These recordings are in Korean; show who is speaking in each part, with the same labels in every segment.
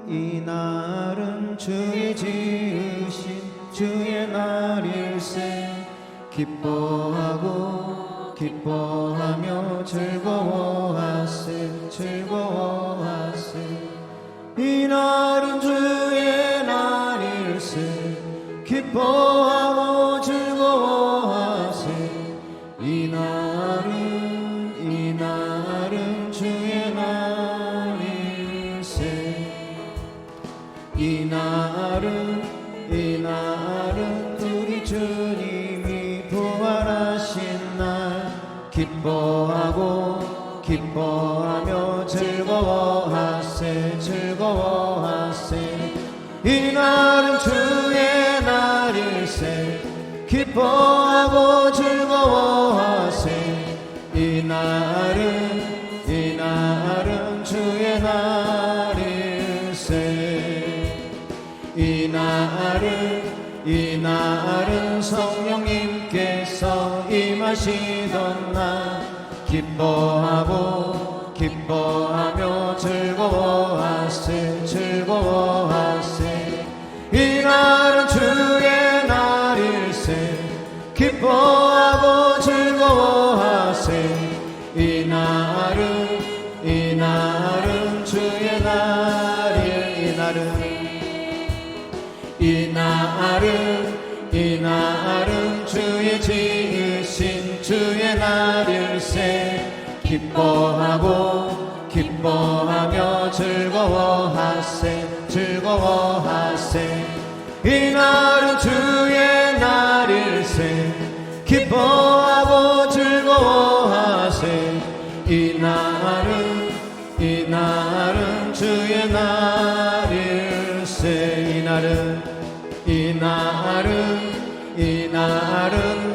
Speaker 1: 이날은 주의 지으신 주의 날일세. 기뻐하고 기뻐하며 즐거워하세 즐거워하세. 이날은 주의 날일세. 기뻐하고 즐거워하세. 이날은 주의 날일세. 이날은 우리 주님이 부활하신 날. 기뻐하고 기뻐하며 즐거워하세 즐거워하세. 이날은 주의 날일세. 기뻐하고 즐거워하세. 이날은 주의 날일세. 이날은 성령님께서 임하시던 날. 기뻐하고 기뻐하며 즐거워하세 즐거워하세. 이날은 주의 날일세. 기뻐하고 즐거워하세. 이날은 주의 날일. 이날은 주의 지으신 주의 날일세. 기뻐하고 기뻐하며 즐거워하세 즐거워하세. 이날은 주의 날일세. 기뻐하고 즐거워하세. 이날은 주의 날일세. 이날은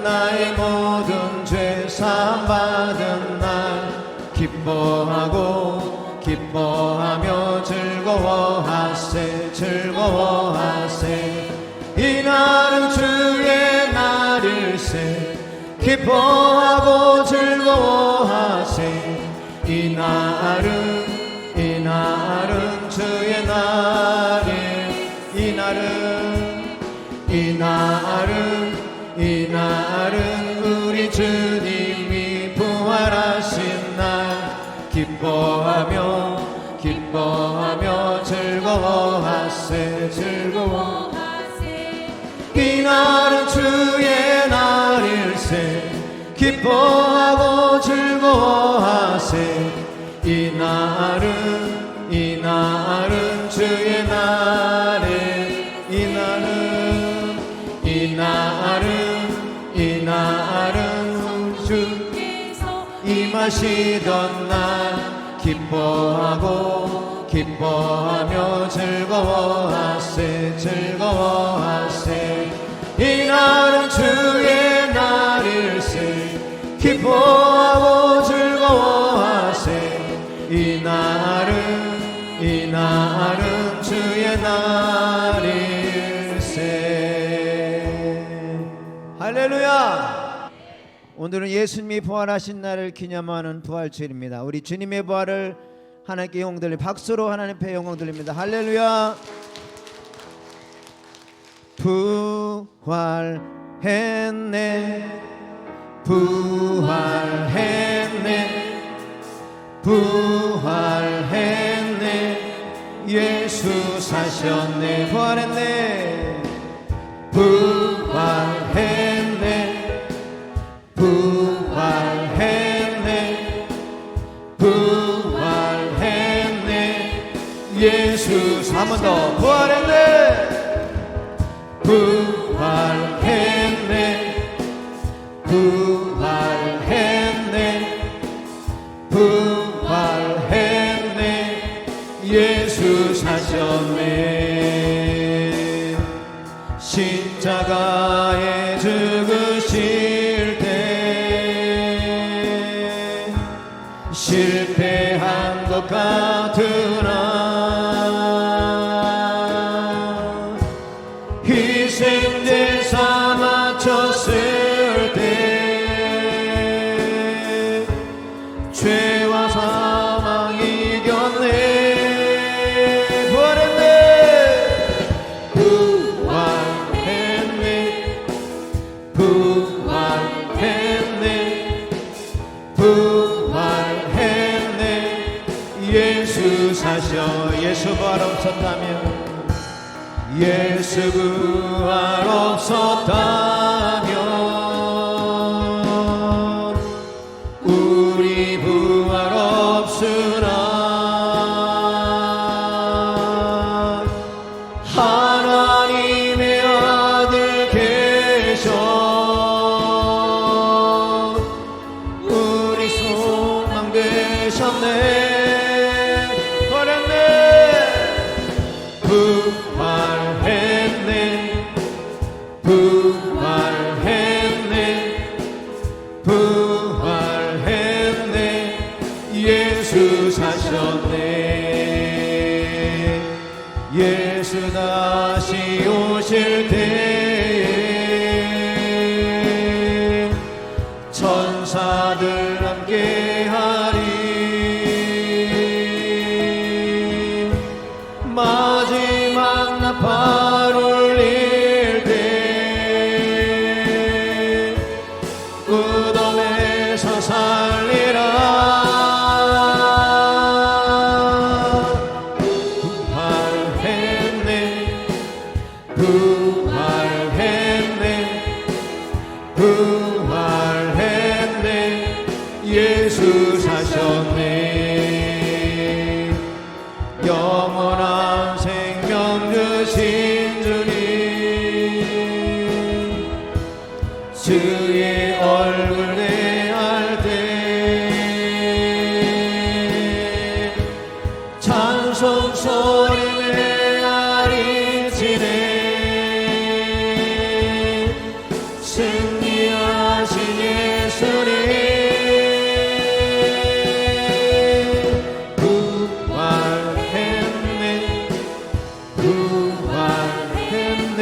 Speaker 1: 나의 모든 죄 사함 받은 날. 기뻐하고 기뻐하며 즐거워하세 즐거워하세. 이날은 주의 날일세. 기뻐하고 즐거워하세. 이날은 주의 날일. 이날은 우리 주님이 부활하신 날. 기뻐하며 즐거워하세 즐거워하세. 이날은 주의 날일세. 기뻐하고 즐거워하세. 이날은 주의 날일. 이날은 주께서 임하시던 날. 기뻐하고 기뻐하며 즐거워하세 즐거워하세. 이날은 주의 날일세. 기뻐하고 즐거워하세. 이날은 주의 날일세. 할렐루야. 오늘은 예수님이 부활하신 날을 기념하는 부활주일입니다. 우리 주님의 부활을 하나님께 영광 돌리 박수로 하나님 앞에 영광 돌립니다. 할렐루야. 부활했네 부활했네 예수 사셨네. 부활했네 부활했네 예수. 한 번 더. 부활했네 예수 사셨네. 십자가에 죽으실 때 실패한 것 같으나 희생제사 마쳤을 때 죄와 사망 이겼네. 부활 없었다면 예수 부활 없었다면 우리 부활 없으나 하나님의 아들 계셔 우리 소망 되셨네 부활했네 예수 사셨네 예수 다시 오실 때에 천사들 함께하리 마지막 나팔 울릴 때 무덤에서 살리라 부활했네 부활했네 부활했네 예수 사셨네 영원한 생명 주신 주님 주의 얼굴 대할 때 찬송 소리 메아리치네 승리하신 예수님 부활했네 부활했네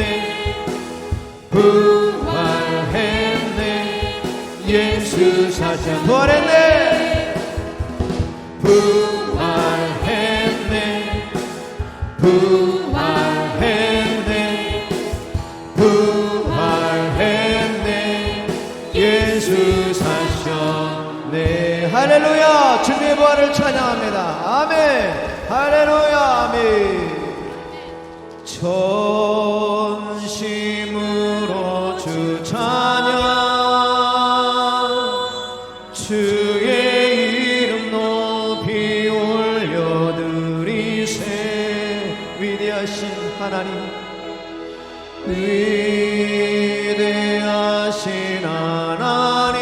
Speaker 1: 부활했네 예수 사셨네 부활했네 부활했네 부활했네 부활했네 예수 사셨네 할렐루야 주님의 부활을 찬양합니다 아멘 할렐루야 아멘 전심으로 주 찬양 주의 이름 높이 올려드리세 위대하신 하나님 위대하신 하나님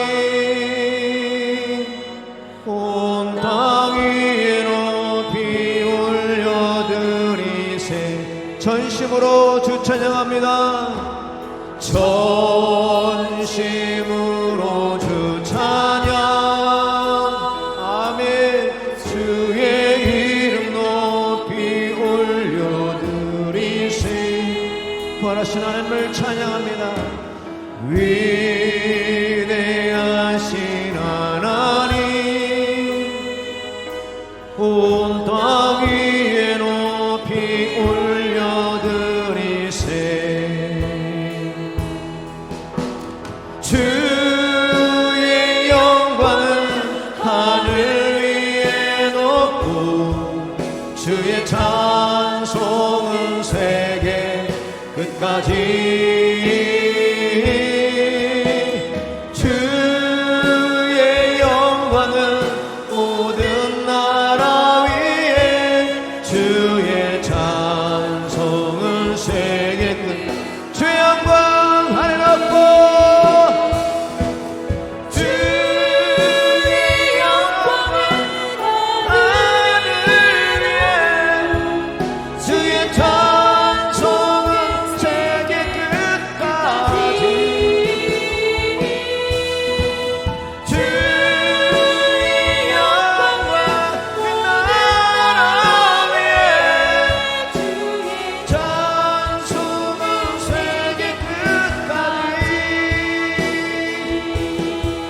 Speaker 1: 온 땅 위에 높이 올려드리세 전심으로 주 찬양합니다 전심으로 주 찬양 아멘 주의 이름 높이 올려드리세 부활하신 하나님을 찬양합니다 위대하신 하나님 온 땅 위에 높이 올려드리세 주의 영광은 하늘 위에 높고 주의 찬송은 세계 끝까지 주의 영광은 모든 나라 위에 주의 찬송은 세계 끝 주의 영광 하늘 높고 주의 영광은 하늘 위에 주의 찬송은 세계 끝까지 주의 영광과 그 나라 위에 주의 찬송은 세계 끝까지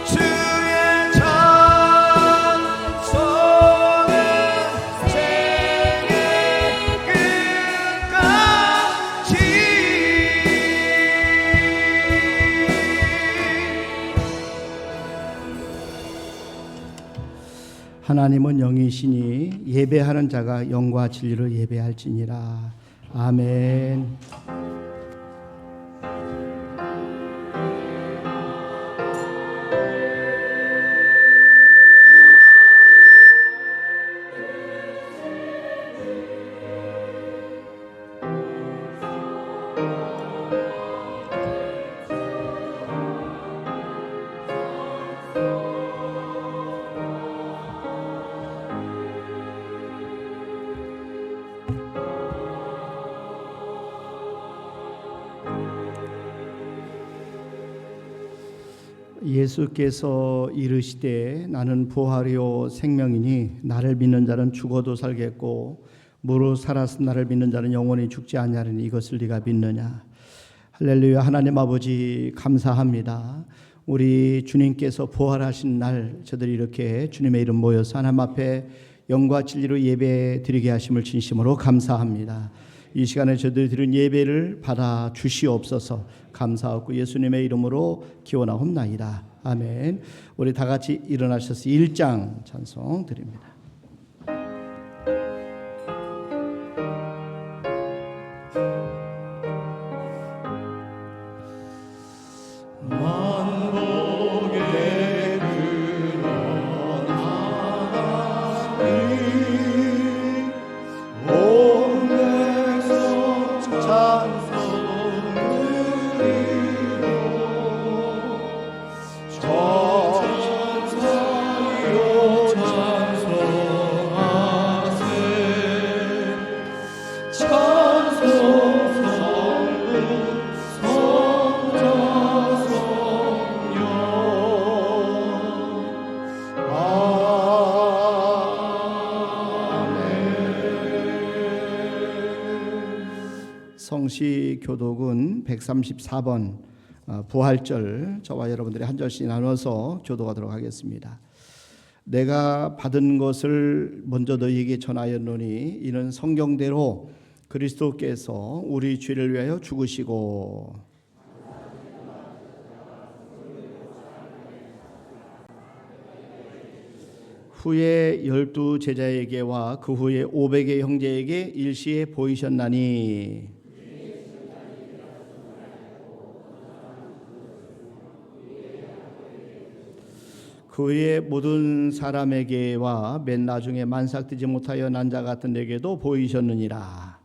Speaker 1: 주의 찬송은 세계 끝까지
Speaker 2: 하나님은 영이시니 예배하는 자가 영과 진리로 예배할지니라. 아멘. 예수께서 이르시되 나는 부활이요 생명이니 나를 믿는 자는 죽어도 살겠고 무릇 살아서 나를 믿는 자는 영원히 죽지 아니하리니 이것을 네가 믿느냐. 할렐루야. 하나님 아버지 감사합니다. 우리 주님께서 부활하신 날 저들이 이렇게 주님의 이름 모여서 하나님 앞에 영과 진리로 예배 드리게 하심을 진심으로 감사합니다. 이 시간에 저들이 드린 예배를 받아 주시옵소서. 감사하고 예수님의 이름으로 기원하옵나이다. 아멘. 우리 다 같이 일어나셔서 1장 찬송 드립니다. 성시교독은 134번 부활절 저와 여러분들이 한 절씩 나눠서 교도하도록 하겠습니다. 내가 받은 것을 먼저 너희에게 전하였노니 이는 성경대로 그리스도께서 우리 죄를 위하여 죽으시고 후에 12 제자에게와 그 후에 500의 형제에게 일시에 보이셨나니 그 후에 모든 사람에게와 맨 나중에 만삭되지 못하여 난 자 같은 내게도 보이셨느니라.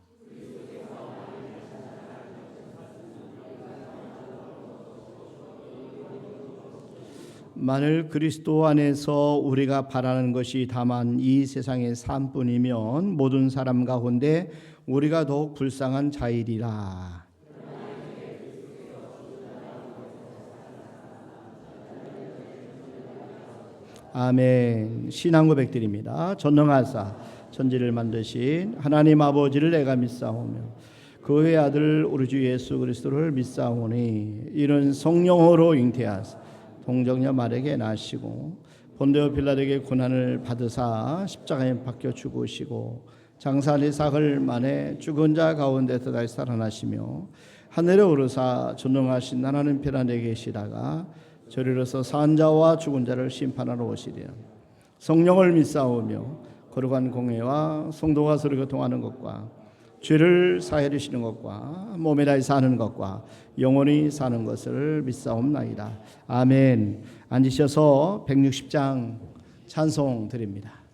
Speaker 2: 만일 그리스도 안에서 우리가 바라는 것이 다만 이 세상의 삶뿐이면 모든 사람 가운데 우리가 더욱 불쌍한 자이리라. 아멘. 신앙 고백드립니다. 전능하사 천지를 만드신 하나님 아버지를 내가 믿사오며 그 외 아들 우리 주 예수 그리스도를 믿사오니 이는 성령으로 잉태하사 동정녀 마리아에게 나시고 본디오 빌라도에게 고난을 받으사 십자가에 박혀 죽으시고 장사리 사흘 만에 죽은 자 가운데서 다시 살아나시며 하늘에 오르사 전능하신 하나님 편안에 계시다가 저리로서 산 자와 죽은 자를 심판하러 오시리라. 성령을 믿사오며 거룩한 공회와 성도가 서로 교통하는 것과 죄를 사해 주시는 것과 몸에 다해 사는 것과 영원히 사는 것을 믿사옵나이다. 아멘. 앉으셔서 160장 찬송 드립니다.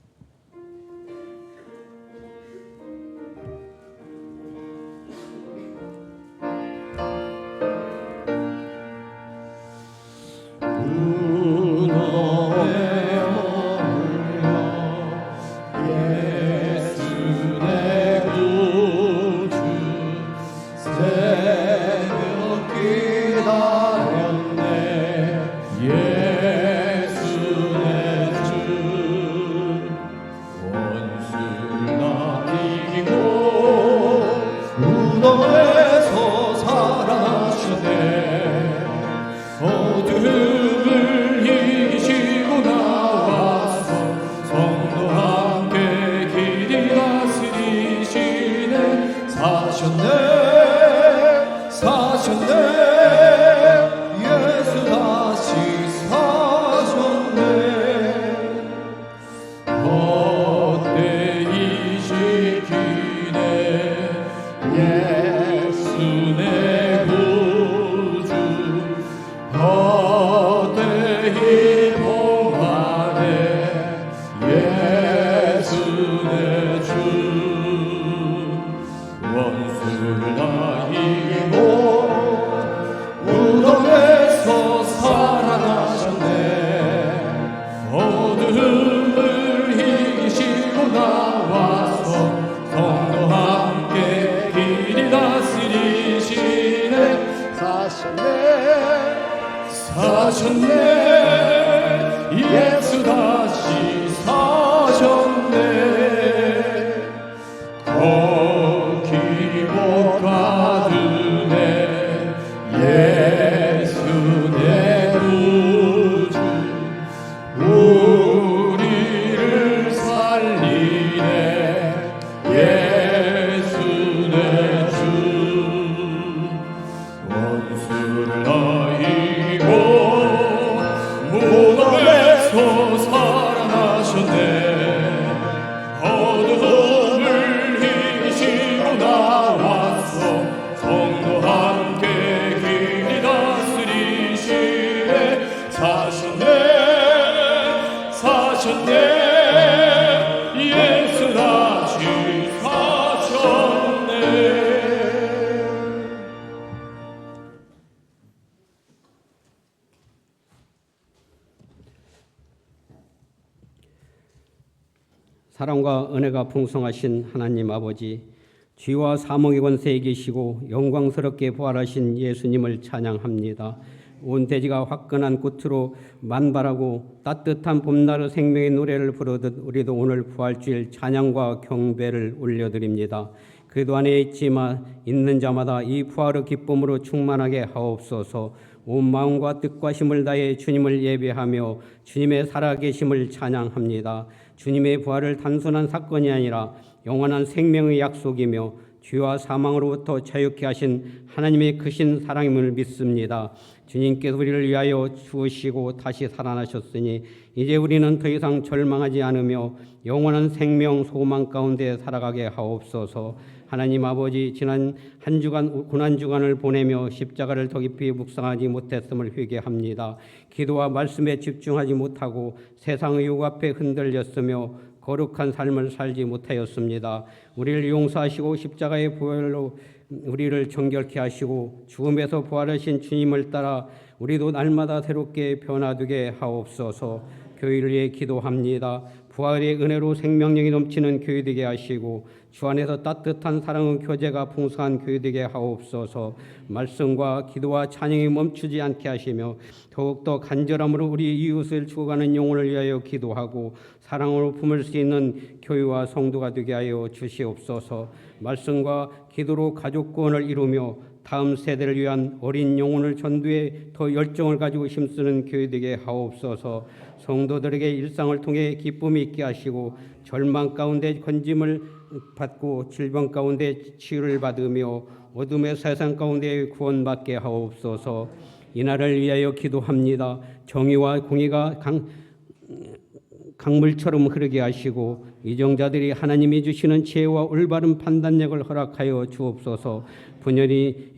Speaker 3: 원수를 다 이기고 무덤에서 살아나셨네. 어둠을 이기시고 나와서 성도와 함께 길이 다스리시네. 사셨네. 예수 다시 사셨네. 기복 받으네. 예수 내 구주 우리를 살리네. 예수 내 주 원수를 다 이기고 무덤에서 살아나셨네. 어둠을 이기시고 나와서 성도와 함께 길이 다스리시네. 사셨네. 예수 다시 사셨네.
Speaker 4: 사랑과 은혜가 풍성하신 하나님 아버지, 죄와 사망의 권세에 계시고 영광스럽게 부활하신 예수님을 찬양합니다. 온 대지가 화끈한 꽃으로 만발하고 따뜻한 봄날의 생명의 노래를 부르듯 우리도 오늘 부활주일 찬양과 경배를 올려드립니다. 그래도 안에 있는 자마다 이 부활의 기쁨으로 충만하게 하옵소서. 온 마음과 뜻과 힘을 다해 주님을 예배하며 주님의 살아계심을 찬양합니다. 주님의 부활을 단순한 사건이 아니라 영원한 생명의 약속이며 죄와 사망으로부터 자유케 하신 하나님의 크신 사랑임을 믿습니다. 주님께서 우리를 위하여 죽으시고 다시 살아나셨으니 이제 우리는 더 이상 절망하지 않으며 영원한 생명 소망 가운데 살아가게 하옵소서. 하나님 아버지, 지난 한 주간 고난 주간을 보내며 십자가를 더 깊이 묵상하지 못했음을 회개합니다. 기도와 말씀에 집중하지 못하고 세상의 유혹 앞에 흔들렸으며 거룩한 삶을 살지 못하였습니다. 우리를 용서하시고 십자가의 보혈로 우리를 정결케 하시고 죽음에서 부활하신 주님을 따라 우리도 날마다 새롭게 변화되게 하옵소서. 교회를 위해 기도합니다. 부활의 은혜로 생명력이 넘치는 교회 되게 하시고 주 안에서 따뜻한 사랑의 교제가 풍성한 교회 되게 하옵소서. 말씀과 기도와 찬양이 멈추지 않게 하시며 더욱더 간절함으로 우리 이웃을 죽어가는 영혼을 위하여 기도하고 사랑으로 품을 수 있는 교회와 성도가 되게 하여 주시옵소서. 말씀과 기도로 가족 구원을 이루며 다음 세대를 위한 어린 영혼을 전도에 더 열정을 가지고 힘쓰는 교회 되게 하옵소서. 성도들에게 일상을 통해 기쁨이 있게 하시고 절망 가운데 건짐을 받고 질병 가운데 치유를 받으며 어둠의 세상 가운데 구원받게 하옵소서. 이날을 위하여 기도합니다. 정의와 공의가 강물처럼 흐르게 하시고 이정자들이 하나님이 주시는 지혜와 올바른 판단력을 허락하여 주옵소서. 분열이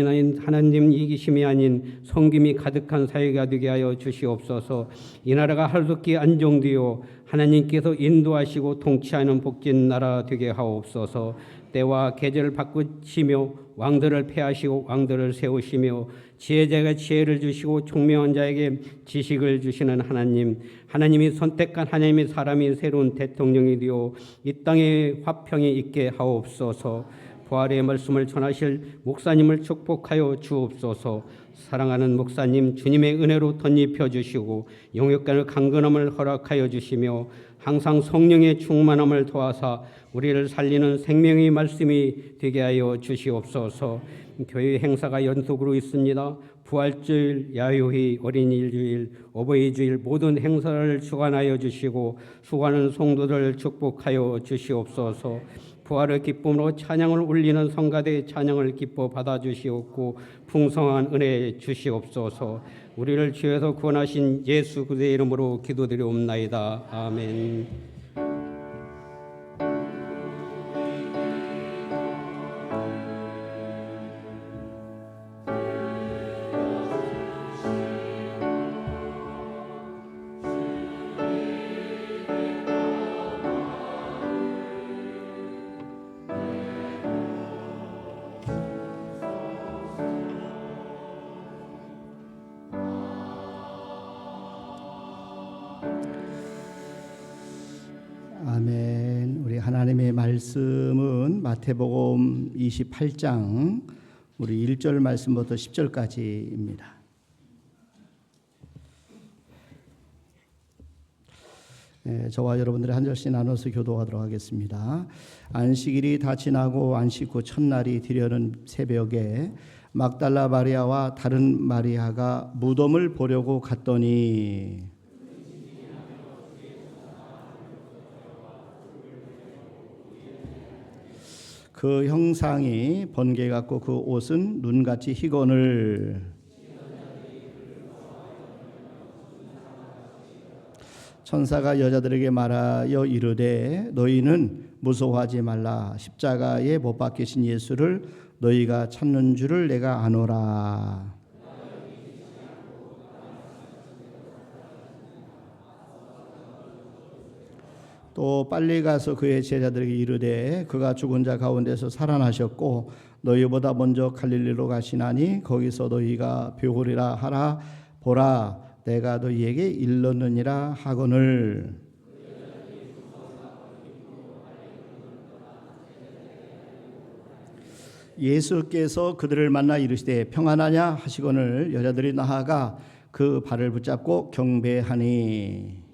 Speaker 4: 나인 하나님 이기심이 아닌 섬김이 가득한 사회가 되게 하여 주시옵소서. 이 나라가 하루속히 안정되어 하나님께서 인도하시고 통치하는 복진 나라 되게 하옵소서. 때와 계절을 바꾸시며 왕들을 폐하시고 왕들을 세우시며 지혜자에게 지혜를 주시고 총명한 자에게 지식을 주시는 하나님, 하나님이 선택한 하나님의 사람이 새로운 대통령이 되어 이 땅에 화평이 있게 하옵소서. 부활의 말씀을 전하실 목사님을 축복하여 주옵소서. 사랑하는 목사님 주님의 은혜로 덧입혀 주시고 영역간의 강건함을 허락하여 주시며 항상 성령의 충만함을 도와사 우리를 살리는 생명의 말씀이 되게 하여 주시옵소서. 교회 행사가 연속으로 있습니다. 부활주일, 야유회, 어린이주일, 어버이주일 모든 행사를 주관하여 주시고 수고하는 성도들 축복하여 주시옵소서. 부활의 기쁨으로 찬양을 올리는 성가대의 찬양을 기뻐 받아주시옵고 풍성한 은혜 주시옵소서. 우리를 죄에서 구원하신 예수 그리스도의 이름으로 기도드리옵나이다. 아멘.
Speaker 2: 하나님의 말씀은 마태복음 28장 우리 1절 말씀부터 10절까지입니다. 저와 여러분들이 한 절씩 나눠서 교도하도록 하겠습니다. 안식일이 다 지나고 안식 후 첫날이 되려는 새벽에 막달라 마리아와 다른 마리아가 무덤을 보려고 갔더니 그 형상이 번개 같고 그 옷은 눈같이 희건을 천사가 여자들에게 말하여 이르되 너희는 무서워하지 말라. 십자가에 못 박히신 예수를 너희가 찾는 줄을 내가 아노라. 또 빨리 가서 그의 제자들에게 이르되 그가 죽은 자 가운데서 살아나셨고 너희보다 먼저 갈릴리로 가시나니 거기서 너희가 배우리라 하라. 보라 내가 너희에게 일렀느니라 하거늘. 예수께서 그들을 만나 이르시되 평안하냐 하시거늘 여자들이 나아가 그 발을 붙잡고 경배하니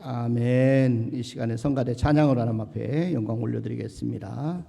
Speaker 2: 아멘. 이 시간에 성가대 찬양을 하나님 앞에 영광 올려드리겠습니다.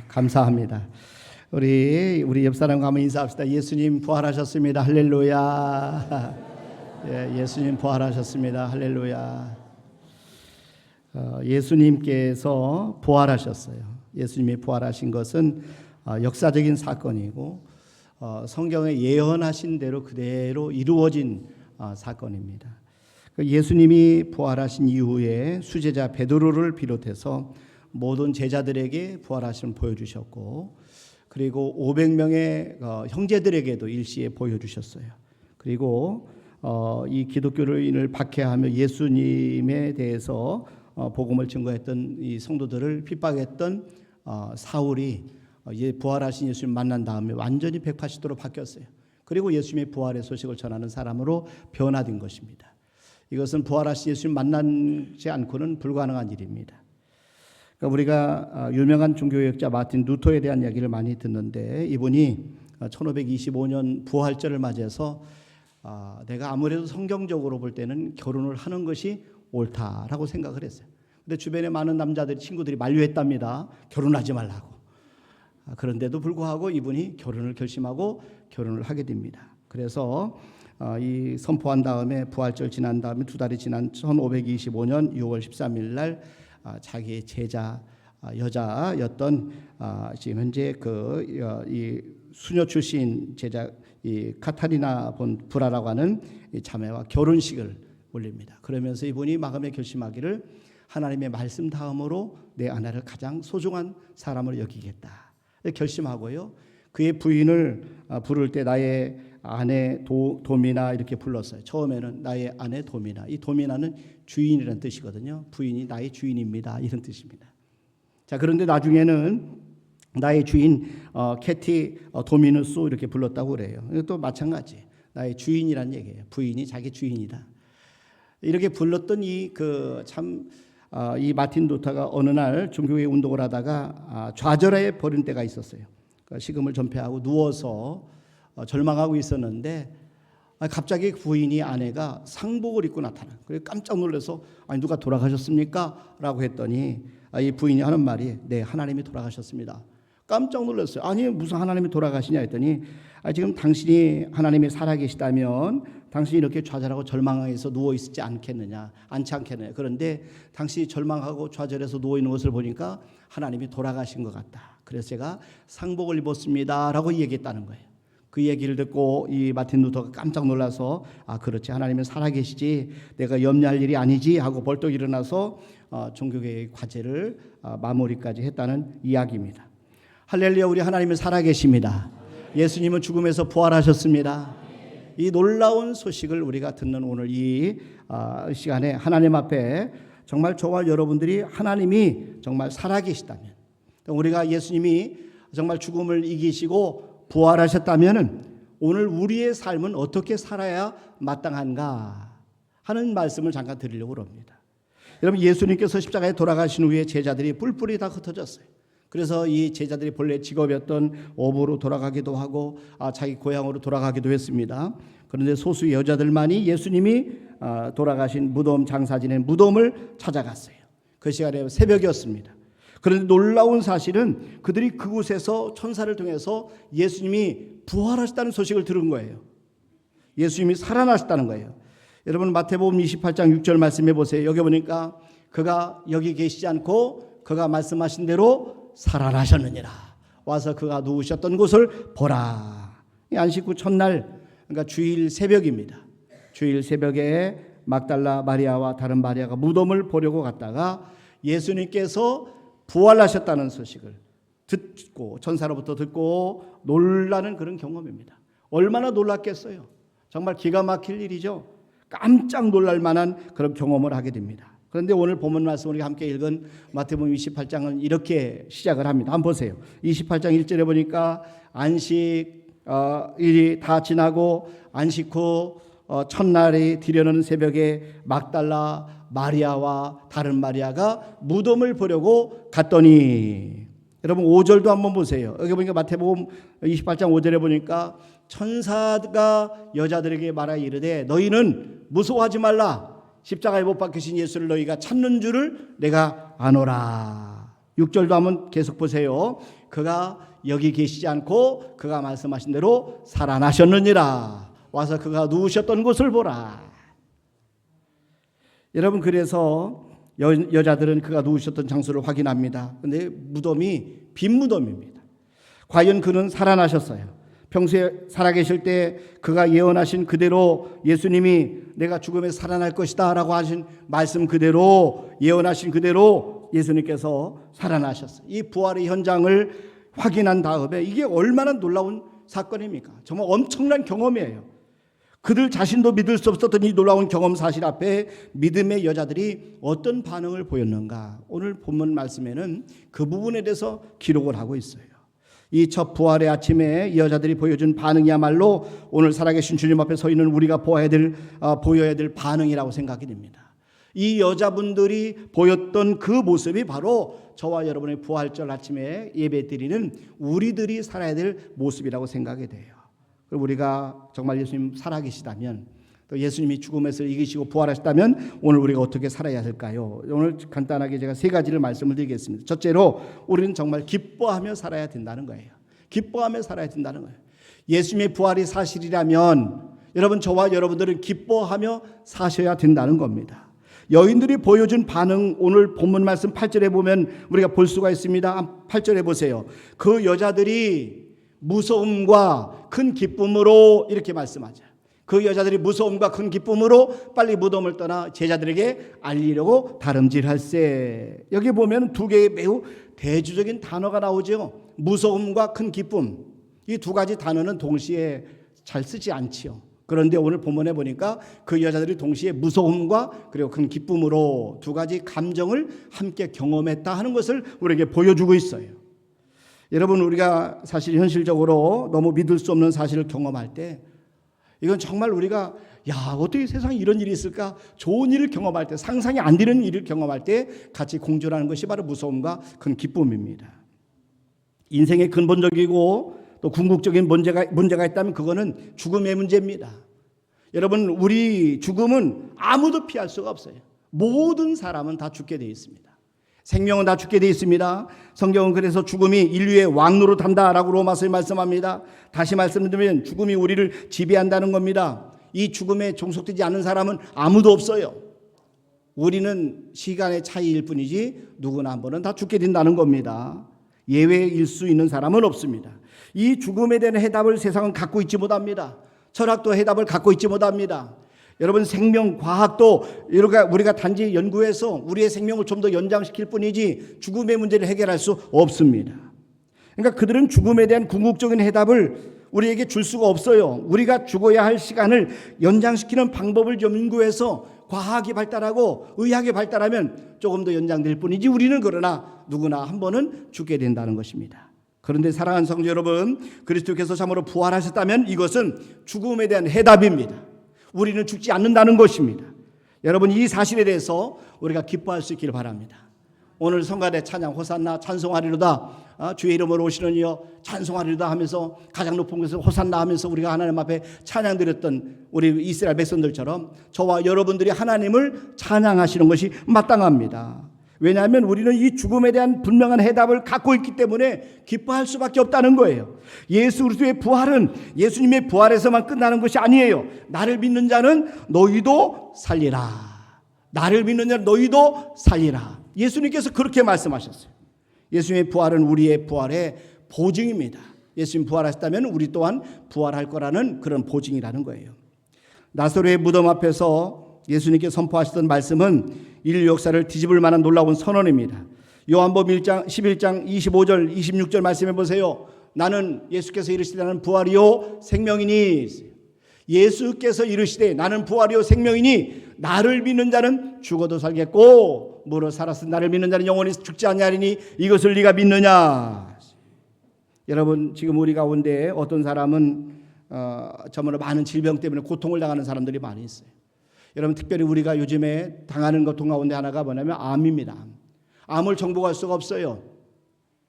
Speaker 2: 감사합니다. 우리 옆 사람과 한번 인사합시다. 예수님 부활하셨습니다. 할렐루야. 예수님 부활하셨습니다. 할렐루야. 예수님께서 부활하셨어요. 예수님이 부활하신 것은 역사적인 사건이고 성경에 예언하신 대로 그대로 이루어진 사건입니다. 예수님이 부활하신 이후에 수제자 베드로를 비롯해서 모든 제자들에게 부활하심을 보여주셨고, 그리고 500명의 형제들에게도 일시에 보여주셨어요. 그리고 이 기독교인을 박해하며 예수님에 대해서 복음을 증거했던 이 성도들을 핍박했던 사울이 부활하신 예수님 만난 다음에 완전히 180도로 바뀌었어요. 그리고 예수님의 부활의 소식을 전하는 사람으로 변화된 것입니다. 이것은 부활하신 예수님 만나지 않고는 불가능한 일입니다. 그러니까 우리가 유명한 종교개혁자 마틴 루터에 대한 이야기를 많이 듣는데, 이분이 1525년 부활절을 맞이해서 내가 아무래도 성경적으로 볼 때는 결혼을 하는 것이 옳다라고 생각을 했어요. 근데 주변에 많은 남자들이, 친구들이 만류했답니다. 결혼하지 말라고. 그런데도 불구하고 이분이 결혼을 결심하고 결혼을 하게 됩니다. 그래서 이 선포한 다음에 부활절 지난 다음에 2달이 지난 1525년 6월 13일 날 자기의 제자 여자였던 지금 현재 이 수녀 출신 제자 이 카타리나 본 브라라고 하는 이 자매와 결혼식을 올립니다. 그러면서 이분이 마음에 결심하기를 하나님의 말씀 다음으로 내 아내를 가장 소중한 사람으로 여기겠다 결심하고요. 그의 부인을 부를 때 나의 아내 도미나 이렇게 불렀어요. 처음에는 나의 아내 도미나. 이 도미나는 주인이라는 뜻이거든요. 부인이 나의 주인입니다. 이런 뜻입니다. 자, 그런데 나중에는 나의 주인 캐티 도미누스 이렇게 불렀다고 그래요. 또 마찬가지. 나의 주인이란 얘기예요. 부인이 자기 주인이다. 이렇게 불렀던 이 마틴 루터가 어느 날 종교개혁 운동을 하다가 좌절해 버린 때가 있었어요. 그러니까 식음을 전폐하고 누워서 절망하고 있었는데 갑자기 부인이 아내가 상복을 입고 나타나. 그래서 깜짝 놀라서 아니 누가 돌아가셨습니까? 라고 했더니 이 부인이 하는 말이 네, 하나님이 돌아가셨습니다. 깜짝 놀랐어요. 아니 무슨 하나님이 돌아가시냐 했더니 지금 당신이 하나님이 살아계시다면 당신이 이렇게 좌절하고 절망해서 누워있지 않겠느냐. 그런데 당신이 절망하고 좌절해서 누워있는 것을 보니까 하나님이 돌아가신 것 같다. 그래서 제가 상복을 입었습니다 라고 얘기했다는 거예요. 그 얘기를 듣고 이 마틴 루터가 깜짝 놀라서 그렇지, 하나님은 살아계시지 내가 염려할 일이 아니지 하고 벌떡 일어나서 종교개혁의 과제를 마무리까지 했다는 이야기입니다. 할렐루야. 우리 하나님은 살아계십니다. 예수님은 죽음에서 부활하셨습니다. 이 놀라운 소식을 우리가 듣는 오늘 이 시간에 하나님 앞에 정말 저와 여러분들이 하나님이 정말 살아계시다면, 우리가 예수님이 정말 죽음을 이기시고 부활하셨다면 오늘 우리의 삶은 어떻게 살아야 마땅한가 하는 말씀을 잠깐 드리려고 합니다. 여러분, 예수님께서 십자가에 돌아가신 후에 제자들이 뿔뿔이 다 흩어졌어요. 그래서 이 제자들이 본래 직업이었던 어부로 돌아가기도 하고 자기 고향으로 돌아가기도 했습니다. 그런데 소수 여자들만이 예수님이 돌아가신 무덤, 장사 지낸 무덤을 찾아갔어요. 그 시간에 새벽이었습니다. 그런데 놀라운 사실은 그들이 그곳에서 천사를 통해서 예수님이 부활하셨다는 소식을 들은 거예요. 예수님이 살아나셨다는 거예요. 여러분, 마태복음 28장 6절 말씀해 보세요. 여기 보니까 그가 여기 계시지 않고 그가 말씀하신 대로 살아나셨느니라. 와서 그가 누우셨던 곳을 보라. 안식 후 첫날, 그러니까 주일 새벽입니다. 주일 새벽에 막달라 마리아와 다른 마리아가 무덤을 보려고 갔다가 예수님께서 부활하셨다는 소식을 듣고, 천사로부터 듣고 놀라는 그런 경험입니다. 얼마나 놀랐겠어요. 정말 기가 막힐 일이죠. 깜짝 놀랄 만한 그런 경험을 하게 됩니다. 그런데 오늘 본문 말씀 우리가 함께 읽은 마태복음 28장은 이렇게 시작을 합니다. 한번 보세요. 28장 1절에 보니까 안식일이 다 지나고 안식 후 첫날이 디려는 새벽에 막달라 마리아와 다른 마리아가 무덤을 보려고 갔더니, 여러분 5절도 한번 보세요. 여기 보니까 마태복음 28장 5절에 보니까 천사가 여자들에게 말하여 이르되 너희는 무서워하지 말라. 십자가에 못 박히신 예수를 너희가 찾는 줄을 내가 아노라. 6절도 한번 계속 보세요. 그가 여기 계시지 않고 그가 말씀하신 대로 살아나셨느니라. 와서 그가 누우셨던 곳을 보라. 여러분, 그래서 여자들은 그가 누우셨던 장소를 확인합니다. 그런데 무덤이 빈 무덤입니다. 과연 그는 살아나셨어요? 평소에 살아계실 때 그가 예언하신 그대로 예수님이 내가 죽음에서 살아날 것이다 라고 하신 말씀 그대로, 예언하신 그대로 예수님께서 살아나셨어요. 이 부활의 현장을 확인한 다음에 이게 얼마나 놀라운 사건입니까? 정말 엄청난 경험이에요. 그들 자신도 믿을 수 없었던 이 놀라운 경험 사실 앞에 믿음의 여자들이 어떤 반응을 보였는가, 오늘 본문 말씀에는 그 부분에 대해서 기록을 하고 있어요. 이 첫 부활의 아침에 이 여자들이 보여준 반응이야말로 오늘 살아계신 주님 앞에 서 있는 우리가 보여야 될 반응이라고 생각이 됩니다. 이 여자분들이 보였던 그 모습이 바로 저와 여러분의 부활절 아침에 예배드리는 우리들이 살아야 될 모습이라고 생각이 돼요. 그리고 우리가 정말 예수님 살아계시다면, 또 예수님이 죽음에서 이기시고 부활하셨다면 오늘 우리가 어떻게 살아야 할까요? 오늘 간단하게 제가 세 가지를 말씀을 드리겠습니다. 첫째로 우리는 정말 기뻐하며 살아야 된다는 거예요. 기뻐하며 살아야 된다는 거예요. 예수님의 부활이 사실이라면 여러분, 저와 여러분들은 기뻐하며 사셔야 된다는 겁니다. 여인들이 보여준 반응, 오늘 본문 말씀 8절에 보면 우리가 볼 수가 있습니다. 8절에 보세요. 그 여자들이 무서움과 큰 기쁨으로, 이렇게 말씀하죠. 그 여자들이 무서움과 큰 기쁨으로 빨리 무덤을 떠나 제자들에게 알리려고 다름질할세. 여기 보면 두 개의 매우 대조적인 단어가 나오죠. 무서움과 큰 기쁨, 이 두 가지 단어는 동시에 잘 쓰지 않지요. 그런데 오늘 본문에 보니까 그 여자들이 동시에 무서움과 그리고 큰 기쁨으로 두 가지 감정을 함께 경험했다 하는 것을 우리에게 보여주고 있어요. 여러분, 우리가 사실 현실적으로 너무 믿을 수 없는 사실을 경험할 때, 이건 정말 우리가 어떻게 세상에 이런 일이 있을까, 좋은 일을 경험할 때, 상상이 안 되는 일을 경험할 때 같이 공존하는 것이 바로 무서움과 큰 기쁨입니다. 인생의 근본적이고 또 궁극적인 문제가 있다면 그거는 죽음의 문제입니다. 여러분, 우리 죽음은 아무도 피할 수가 없어요. 모든 사람은 다 죽게 되어 있습니다. 생명은 다 죽게 되어 있습니다. 성경은 그래서 죽음이 인류의 왕노릇 한다라고 로마서에 말씀합니다. 다시 말씀드리면 죽음이 우리를 지배한다는 겁니다. 이 죽음에 종속되지 않는 사람은 아무도 없어요. 우리는 시간의 차이일 뿐이지 누구나 한 번은 다 죽게 된다는 겁니다. 예외일 수 있는 사람은 없습니다. 이 죽음에 대한 해답을 세상은 갖고 있지 못합니다. 철학도 해답을 갖고 있지 못합니다. 여러분, 생명과학도 우리가 단지 연구해서 우리의 생명을 좀 더 연장시킬 뿐이지 죽음의 문제를 해결할 수 없습니다. 그러니까 그들은 죽음에 대한 궁극적인 해답을 우리에게 줄 수가 없어요. 우리가 죽어야 할 시간을 연장시키는 방법을 연구해서 과학이 발달하고 의학이 발달하면 조금 더 연장될 뿐이지 우리는 그러나 누구나 한 번은 죽게 된다는 것입니다. 그런데 사랑하는 성도 여러분, 그리스도께서 참으로 부활하셨다면 이것은 죽음에 대한 해답입니다. 우리는 죽지 않는다는 것입니다. 여러분, 이 사실에 대해서 우리가 기뻐할 수 있기를 바랍니다. 오늘 성가대 찬양 호산나 찬송하리로다, 주의 이름으로 오시는 이여 찬송하리로다 하면서 가장 높은 곳에서 호산나 하면서 우리가 하나님 앞에 찬양 드렸던 우리 이스라엘 백성들처럼 저와 여러분들이 하나님을 찬양하시는 것이 마땅합니다. 왜냐하면 우리는 이 죽음에 대한 분명한 해답을 갖고 있기 때문에 기뻐할 수밖에 없다는 거예요. 예수 그리스도의 부활은 예수님의 부활에서만 끝나는 것이 아니에요. 나를 믿는 자는 너희도 살리라. 나를 믿는 자는 너희도 살리라. 예수님께서 그렇게 말씀하셨어요. 예수님의 부활은 우리의 부활의 보증입니다. 예수님 부활하셨다면 우리 또한 부활할 거라는 그런 보증이라는 거예요. 나사로의 무덤 앞에서 예수님께 선포하셨던 말씀은 인류 역사를 뒤집을 만한 놀라운 선언입니다. 요한복음 11장 25절 26절 말씀해 보세요. 나는 예수께서 이르시되 나는 부활이요 생명이니, 예수께서 이르시되 나는 부활이요 생명이니 나를 믿는 자는 죽어도 살겠고 무릇 살았으니 나를 믿는 자는 영원히 죽지 아니하리니 이것을 네가 믿느냐. 여러분, 지금 우리 가운데 어떤 사람은 정말 많은 질병 때문에 고통을 당하는 사람들이 많이 있어요. 여러분, 특별히 우리가 요즘에 당하는 고통 가운데 하나가 뭐냐면 암입니다. 암을 정복할 수가 없어요.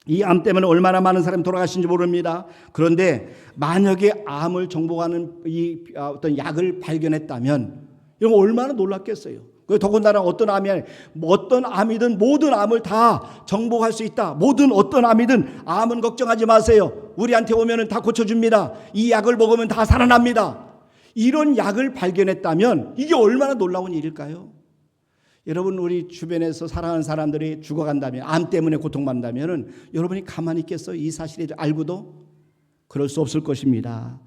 Speaker 2: 이 암 때문에 얼마나 많은 사람이 돌아가신지 모릅니다. 그런데 만약에 암을 정복하는 이 어떤 약을 발견했다면 이건 얼마나 놀랍겠어요. 그 더군다나 어떤 암이든 모든 암을 다 정복할 수 있다. 모든 어떤 암이든 암은 걱정하지 마세요. 우리한테 오면은 다 고쳐줍니다. 이 약을 먹으면 다 살아납니다. 이런 약을 발견했다면 이게 얼마나 놀라운 일일까요? 여러분, 우리 주변에서 사랑하는 사람들이 죽어간다면, 암 때문에 고통받는다면 여러분이 가만히 있겠어요? 이 사실을 알고도? 그럴 수 없을 것입니다.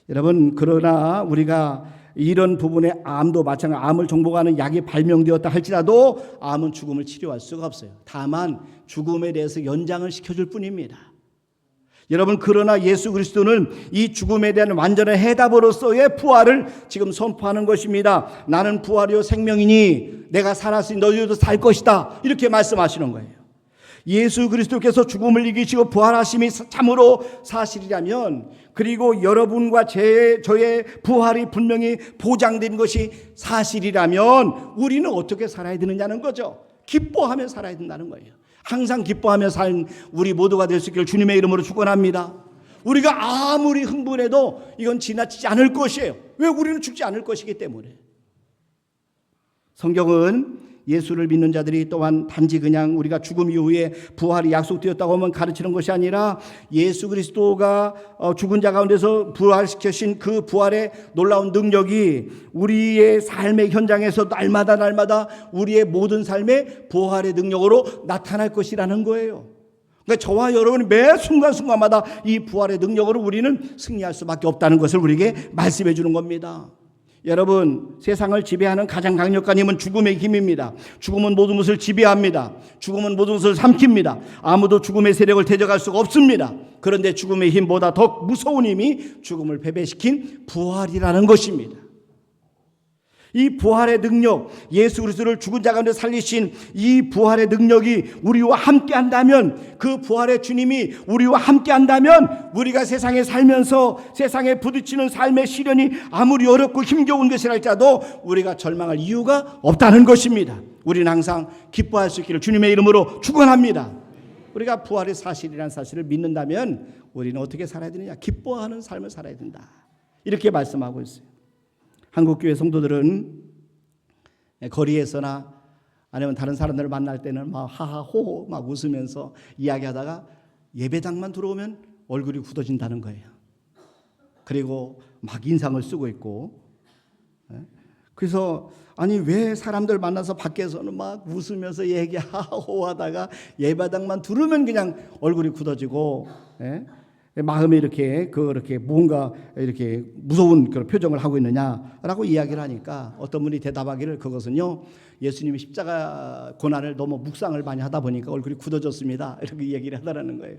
Speaker 2: 여러분, 그러나 우리가 이런 부분에 암도 마찬가지, 암을 정복하는 약이 발명되었다 할지라도 암은 죽음을 치료할 수가 없어요. 다만 죽음에 대해서 연장을 시켜줄 뿐입니다. 여러분, 그러나 예수 그리스도는 이 죽음에 대한 완전한 해답으로서의 부활을 지금 선포하는 것입니다. 나는 부활이요 생명이니 내가 살았으니 너희도 살 것이다, 이렇게 말씀하시는 거예요. 예수 그리스도께서 죽음을 이기시고 부활하심이 참으로 사실이라면, 그리고 여러분과 저의 부활이 분명히 보장된 것이 사실이라면 우리는 어떻게 살아야 되느냐는 거죠. 기뻐하며 살아야 된다는 거예요. 항상 기뻐하며 산 우리 모두가 될 수 있기를 주님의 이름으로 축원합니다. 우리가 아무리 흥분해도 이건 지나치지 않을 것이에요. 왜? 우리는 죽지 않을 것이기 때문에. 성경은 예수를 믿는 자들이 또한 단지 그냥 우리가 죽음 이후에 부활이 약속되었다고 하면 가르치는 것이 아니라 예수 그리스도가 죽은 자 가운데서 부활시키신 그 부활의 놀라운 능력이 우리의 삶의 현장에서 날마다 우리의 모든 삶의 부활의 능력으로 나타날 것이라는 거예요. 그러니까 저와 여러분이 매 순간순간마다 이 부활의 능력으로 우리는 승리할 수밖에 없다는 것을 우리에게 말씀해 주는 겁니다. 여러분, 세상을 지배하는 가장 강력한 힘은 죽음의 힘입니다. 죽음은 모든 것을 지배합니다. 죽음은 모든 것을 삼킵니다. 아무도 죽음의 세력을 대적할 수가 없습니다. 그런데 죽음의 힘보다 더 무서운 힘이 죽음을 패배시킨 부활이라는 것입니다. 이 부활의 능력, 예수 그리스도를 죽은 자 가운데 살리신 이 부활의 능력이 우리와 함께 한다면, 그 부활의 주님이 우리와 함께 한다면 우리가 세상에 살면서 세상에 부딪히는 삶의 시련이 아무리 어렵고 힘겨운 것이랄지라도 우리가 절망할 이유가 없다는 것입니다. 우리는 항상 기뻐할 수 있기를 주님의 이름으로 축원합니다. 우리가 부활의 사실이라는 사실을 믿는다면 우리는 어떻게 살아야 되느냐? 기뻐하는 삶을 살아야 된다, 이렇게 말씀하고 있어요. 한국교회 성도들은 거리에서나 아니면 다른 사람들을 만날 때는 막 하하호호 막 웃으면서 이야기하다가 예배당만 들어오면 얼굴이 굳어진다는 거예요. 그리고 막 인상을 쓰고 있고, 그래서 아니 왜 사람들 만나서 밖에서는 막 웃으면서 얘기하고 하다가 예배당만 들으면 그냥 얼굴이 굳어지고, 마음이 그렇게 뭔가 이렇게 무서운 그런 표정을 하고 있느냐라고 이야기를 하니까 어떤 분이 대답하기를, 그것은요 예수님이 십자가 고난을 너무 묵상을 많이 하다 보니까 얼굴이 굳어졌습니다, 이렇게 얘기를 하더라는 거예요.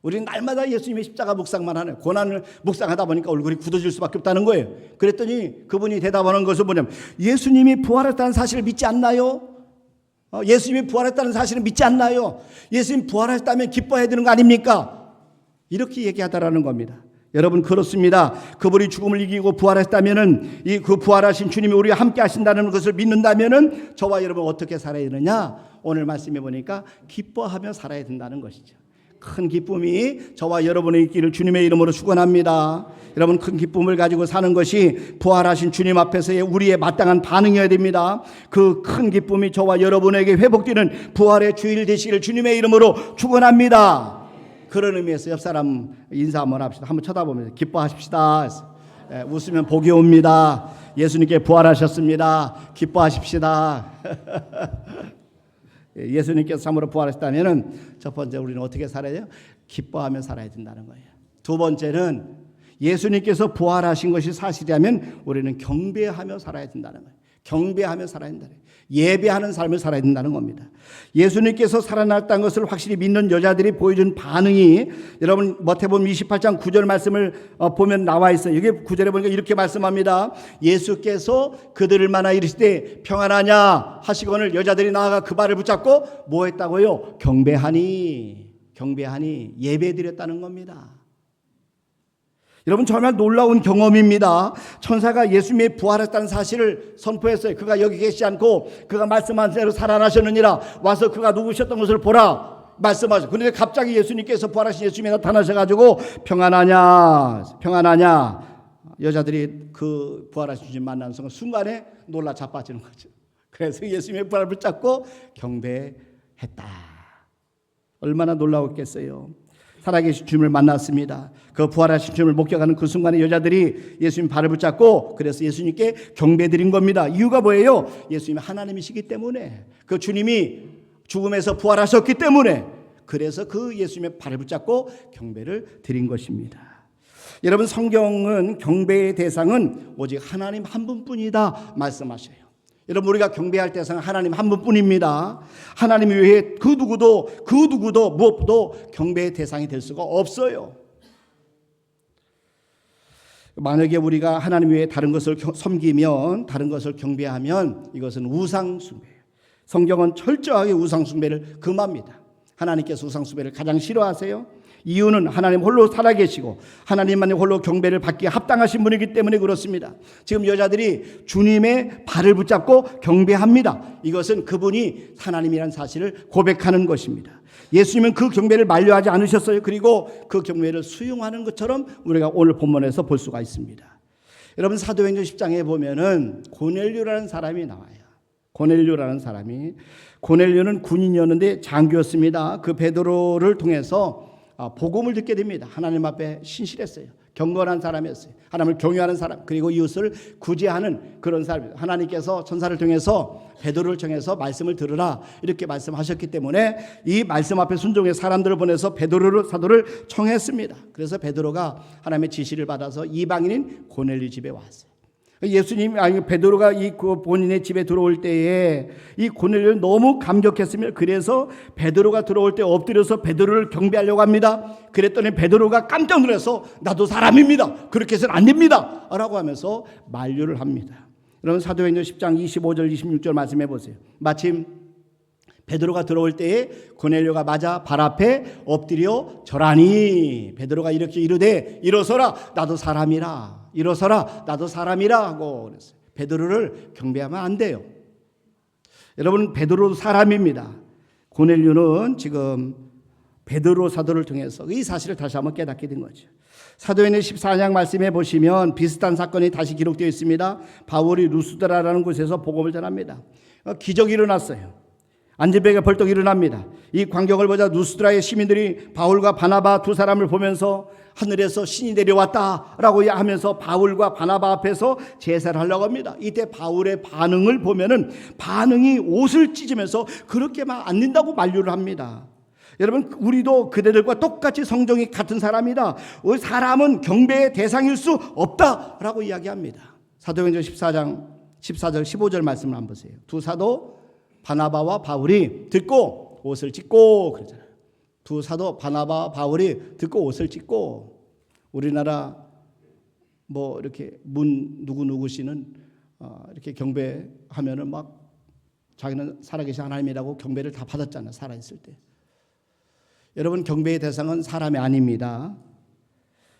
Speaker 2: 우리는 날마다 예수님의 십자가 묵상만 하는, 고난을 묵상하다 보니까 얼굴이 굳어질 수밖에 없다는 거예요. 그랬더니 그분이 대답하는 것은 뭐냐면, 예수님이 부활했다는 사실을 믿지 않나요? 예수님이 부활했다는 사실을 믿지 않나요? 예수님 부활했다면 기뻐해야 되는 거 아닙니까? 이렇게 얘기하다라는 겁니다. 여러분, 그렇습니다. 그분이 죽음을 이기고 부활했다면은, 그 부활하신 주님이 우리와 함께 하신다는 것을 믿는다면은 저와 여러분 어떻게 살아야 되느냐? 오늘 말씀해 보니까 기뻐하며 살아야 된다는 것이죠. 큰 기쁨이 저와 여러분의 있기를 주님의 이름으로 축원합니다. 여러분, 큰 기쁨을 가지고 사는 것이 부활하신 주님 앞에서의 우리의 마땅한 반응이어야 됩니다. 그 큰 기쁨이 저와 여러분에게 회복되는 부활의 주일 되시기를 주님의 이름으로 축원합니다. 그런 의미에서 옆 사람 인사 한번 합시다. 한번 쳐다보면서 기뻐하십시다. 웃으면 복이 옵니다. 예수님께 부활하셨습니다. 기뻐하십시다. 예수님께서 참으로 부활하셨다면 첫 번째 우리는 어떻게 살아야 돼요? 기뻐하며 살아야 된다는 거예요. 두 번째는 예수님께서 부활하신 것이 사실이라면 우리는 경배하며 살아야 된다는 거예요. 경배하며 살아야 된다는 거예요. 예배하는 삶을 살아야 된다는 겁니다. 예수님께서 살아났다는 것을 확실히 믿는 여자들이 보여준 반응이, 여러분 마태복음 28장 9절 말씀을 보면 나와 있어요. 여기 9절에 보니까 이렇게 말씀합니다. 예수께서 그들을 만나 이르시되 평안하냐 하시거늘 여자들이 나아가 그 발을 붙잡고 뭐 했다고요? 경배하니 예배드렸다는 겁니다. 여러분, 정말 놀라운 경험입니다. 천사가 예수님이 부활했다는 사실을 선포했어요. 그가 여기 계시지 않고 그가 말씀한 대로 살아나셨느니라, 와서 그가 누구셨던 것을 보라 말씀하셨어요. 그런데 갑자기 예수님께서, 부활하신 예수님이 나타나셔가지고 평안하냐 여자들이 그 부활하신 주님 만난 순간에 놀라 자빠지는 거죠. 그래서 예수님의 발을 붙잡고 경배했다. 얼마나 놀라웠겠어요. 살아계신 주님을 만났습니다. 그 부활하신 주님을 목격하는 그 순간에 여자들이 예수님 발을 붙잡고 그래서 예수님께 경배드린 겁니다. 이유가 뭐예요? 예수님이 하나님이시기 때문에, 그 주님이 죽음에서 부활하셨기 때문에, 그래서 그 예수님의 발을 붙잡고 경배를 드린 것입니다. 여러분, 성경은 경배의 대상은 오직 하나님 한 분뿐이다 말씀하셔요. 여러분, 우리가 경배할 대상은 하나님 한 분뿐입니다. 하나님 외에 그 누구도 무엇도 경배의 대상이 될 수가 없어요. 만약에 우리가 하나님 외에 다른 것을 섬기면, 다른 것을 경배하면 이것은 우상숭배예요. 성경은 철저하게 우상숭배를 금합니다. 하나님께서 우상숭배를 가장 싫어하세요. 이유는 하나님 홀로 살아계시고 하나님만이 홀로 경배를 받기에 합당하신 분이기 때문에 그렇습니다. 지금 여자들이 주님의 발을 붙잡고 경배합니다. 이것은 그분이 하나님이라는 사실을 고백하는 것입니다. 예수님은 그 경배를 만류하지 않으셨어요. 그리고 그 경배를 수용하는 것처럼 우리가 오늘 본문에서 볼 수가 있습니다. 여러분, 사도행전 10장에 보면은 고넬료라는 사람이 나와요. 고넬료는 군인이었는데 장교였습니다. 그 베드로를 통해서 복음을 듣게 됩니다. 하나님 앞에 신실했어요. 경건한 사람이었어요. 하나님을 경외하는 사람, 그리고 이웃을 구제하는 그런 사람이에요. 하나님께서 천사를 통해서 베드로를 통해서 말씀을 들으라 이렇게 말씀하셨기 때문에 이 말씀 앞에 순종해 사람들을 보내서 베드로를 사도를 청했습니다. 그래서 베드로가 하나님의 지시를 받아서 이방인인 고넬료 집에 왔어요. 베드로가 그 본인의 집에 들어올 때에 이 고넬료는 너무 감격했으며, 그래서 베드로가 들어올 때 엎드려서 베드로를 경배하려고 합니다. 그랬더니 베드로가 깜짝 놀라서 나도 사람입니다, 그렇게 해서는 안 됩니다 라고 하면서 만류를 합니다. 여러분, 사도행전 10장 25절 26절 말씀해 보세요. 마침 베드로가 들어올 때에 고넬료가 맞아 발 앞에 엎드려 절하니 베드로가 이렇게 이르되 일어서라 나도 사람이라, 일어서라 나도 사람이라 하고 그랬어요. 베드로를 경배하면 안 돼요. 여러분, 베드로도 사람입니다. 고넬료는 지금 베드로 사도를 통해서 이 사실을 다시 한번 깨닫게 된 거죠. 사도행전 14장 말씀해 보시면 비슷한 사건이 다시 기록되어 있습니다. 바울이 루스드라라는 곳에서 복음을 전합니다. 기적이 일어났어요. 안진뱅이가 벌떡 일어납니다. 이 광경을 보자 루스드라의 시민들이 바울과 바나바 두 사람을 보면서 하늘에서 신이 내려왔다라고 하면서 바울과 바나바 앞에서 제사를 하려고 합니다. 이때 바울의 반응을 보면은 반응이 옷을 찢으면서 그렇게 막 앉는다고 만류를 합니다. 여러분, 우리도 그대들과 똑같이 성정이 같은 사람이다. 사람은 경배의 대상일 수 없다라고 이야기합니다. 사도행전 14장 14절 15절 말씀을 한번 보세요. 두 사도 바나바와 바울이 듣고 옷을 찢고 그러잖아요. 두 사도 바나바와 바울이 듣고 옷을 찢고, 우리나라 뭐 이렇게 문 누구 씨는 이렇게 경배하면은 막 자기는 살아계신 하나님이라고 경배를 다 받았잖아요. 살아있을 때. 여러분, 경배의 대상은 사람이 아닙니다.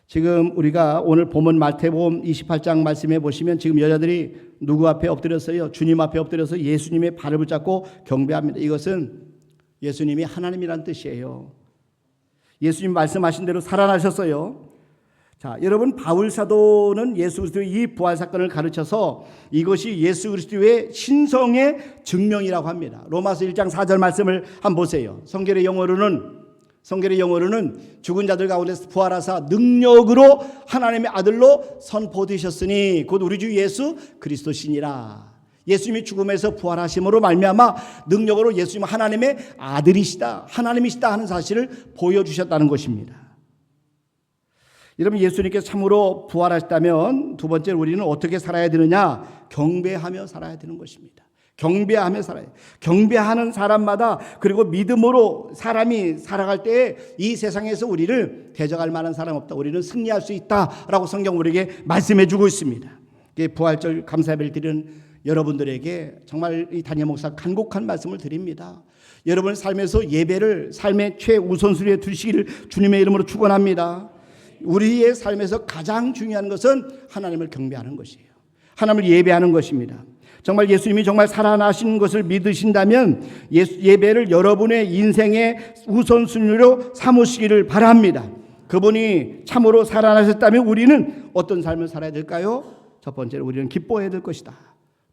Speaker 2: 지금 우리가 오늘 본문 마태복음 28장 말씀해 보시면 지금 여자들이 누구 앞에 엎드렸어요? 주님 앞에 엎드려서 예수님의 발을 붙잡고 경배합니다. 이것은 예수님이 하나님이란 뜻이에요. 예수님 말씀하신 대로 살아나셨어요. 자, 여러분, 바울 사도는 예수 그리스도의 이 부활 사건을 가르쳐서 이것이 예수 그리스도의 신성의 증명이라고 합니다. 로마서 1장 4절 말씀을 한번 보세요. 성결의 영어로는 죽은 자들 가운데서 부활하사 능력으로 하나님의 아들로 선포되셨으니 곧 우리 주 예수 그리스도시니라. 예수님이 죽음에서 부활하심으로 말미암아 능력으로 예수님은 하나님의 아들이시다, 하나님이시다 하는 사실을 보여주셨다는 것입니다. 여러분, 예수님께서 참으로 부활하셨다면 두 번째로 우리는 어떻게 살아야 되느냐? 경배하며 살아야 되는 것입니다. 경배하며 살아요. 경배하는 사람마다, 그리고 믿음으로 사람이 살아갈 때 이 세상에서 우리를 대적할 만한 사람 없다. 우리는 승리할 수 있다라고 성경 우리에게 말씀해 주고 있습니다. 부활절 감사예배를 드리는 여러분들에게 정말 이 담임 목사 간곡한 말씀을 드립니다. 여러분 삶에서 예배를 삶의 최우선순위에 두시기를 주님의 이름으로 축원합니다. 우리의 삶에서 가장 중요한 것은 하나님을 경배하는 것이에요. 하나님을 예배하는 것입니다. 정말 예수님이 정말 살아나신 것을 믿으신다면 예배를 여러분의 인생의 우선순위로 삼으시기를 바랍니다. 그분이 참으로 살아나셨다면 우리는 어떤 삶을 살아야 될까요? 첫 번째로 우리는 기뻐해야 될 것이다.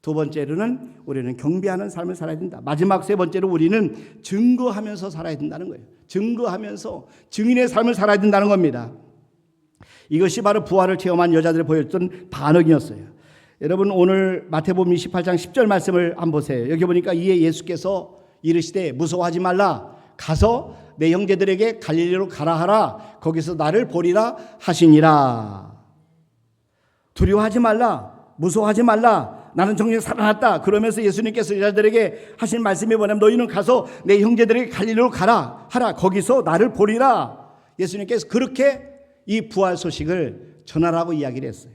Speaker 2: 두 번째로는 우리는 경배하는 삶을 살아야 된다. 마지막 세 번째로 우리는 증거하면서 살아야 된다는 거예요. 증거하면서 증인의 삶을 살아야 된다는 겁니다. 이것이 바로 부활을 체험한 여자들이 보였던 반응이었어요. 여러분 오늘 마태복음 28장 10절 말씀을 한번 보세요. 여기 보니까 이에 예수께서 이르시되 무서워하지 말라. 가서 내 형제들에게 갈릴리로 가라 하라. 거기서 나를 보리라 하시니라. 두려워하지 말라. 무서워하지 말라. 나는 정녕 살아났다. 그러면서 예수님께서 여자들에게 하신 말씀이 뭐냐면 너희는 가서 내 형제들에게 갈릴리로 가라 하라. 거기서 나를 보리라. 예수님께서 그렇게 이 부활 소식을 전하라고 이야기를 했어요.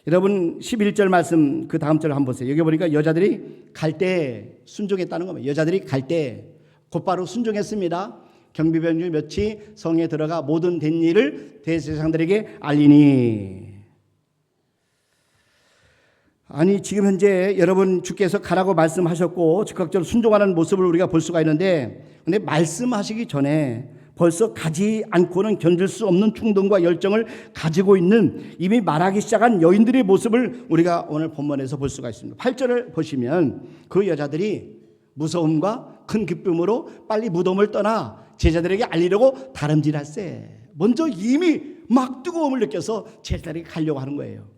Speaker 2: 여러분 11절 말씀 그 다음 절을 한번 보세요. 여기 보니까 여자들이 갈 때 순종했다는 겁니다. 여자들이 갈 때 곧바로 순종했습니다. 경비병 중 몇이 성에 들어가 모든 된 일을 대제사장들에게 알리니. 아니 지금 현재 여러분 주께서 가라고 말씀하셨고 즉각적으로 순종하는 모습을 우리가 볼 수가 있는데, 근데 말씀하시기 전에 벌써 가지 않고는 견딜 수 없는 충동과 열정을 가지고 있는 이미 말하기 시작한 여인들의 모습을 우리가 오늘 본문에서 볼 수가 있습니다. 8절을 보시면 그 여자들이 무서움과 큰 기쁨으로 빨리 무덤을 떠나 제자들에게 알리려고 다름질할세. 먼저 이미 막 뜨거움을 느껴서 제자들에게 가려고 하는 거예요.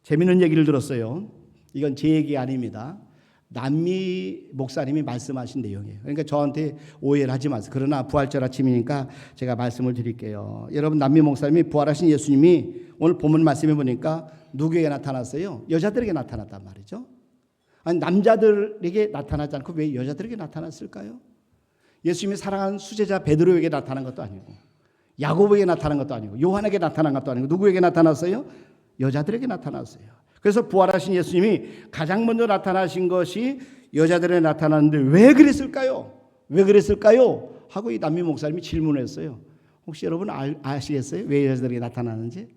Speaker 2: 재미있는 얘기를 들었어요. 이건 제 얘기 아닙니다. 남미 목사님이 말씀하신 내용이에요. 그러니까 저한테 오해를 하지 마세요. 그러나 부활절 아침이니까 제가 말씀을 드릴게요. 여러분 남미 목사님이 부활하신 예수님이 오늘 본문 말씀해 보니까 누구에게 나타났어요? 여자들에게 나타났단 말이죠. 아니 남자들에게 나타나지 않고 왜 여자들에게 나타났을까요? 예수님이 사랑하는 수제자 베드로에게 나타난 것도 아니고 야고보에게 나타난 것도 아니고 요한에게 나타난 것도 아니고 누구에게 나타났어요? 여자들에게 나타났어요. 그래서 부활하신 예수님이 가장 먼저 나타나신 것이 여자들에게 나타났는데 왜 그랬을까요? 왜 그랬을까요? 하고 이 남미 목사님이 질문했어요. 혹시 여러분 아시겠어요? 왜 여자들에게 나타나는지?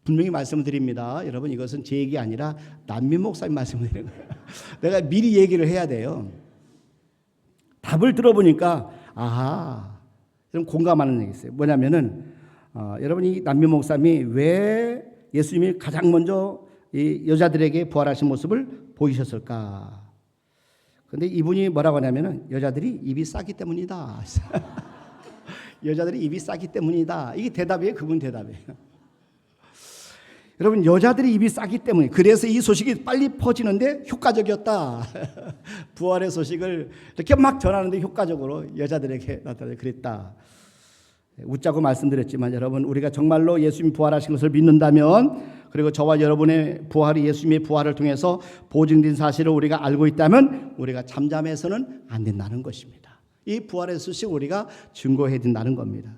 Speaker 2: 분명히 말씀을 드립니다. 여러분 이것은 제 얘기 아니라 남미 목사님 말씀을 드리는 거예요. 내가 미리 얘기를 해야 돼요. 답을 들어보니까 아하, 좀 공감하는 얘기 있어요. 뭐냐면은 여러분이 남미 목사님이 왜 예수님이 가장 먼저 이 여자들에게 부활하신 모습을 보이셨을까? 근데 이분이 뭐라고 하냐면은 여자들이 입이 싸기 때문이다. 여자들이 입이 싸기 때문이다. 이게 대답이에요. 그분 대답이에요. 여러분 여자들이 입이 싸기 때문에 그래서 이 소식이 빨리 퍼지는데 효과적이었다. 부활의 소식을 이렇게 막 전하는데 효과적으로 여자들에게 나타나서 그랬다. 웃자고 말씀드렸지만 여러분 우리가 정말로 예수님이 부활하신 것을 믿는다면, 그리고 저와 여러분의 부활이 예수님의 부활을 통해서 보증된 사실을 우리가 알고 있다면 우리가 잠잠해서는 안 된다는 것입니다. 이 부활의 소식 우리가 증거해야 된다는 겁니다.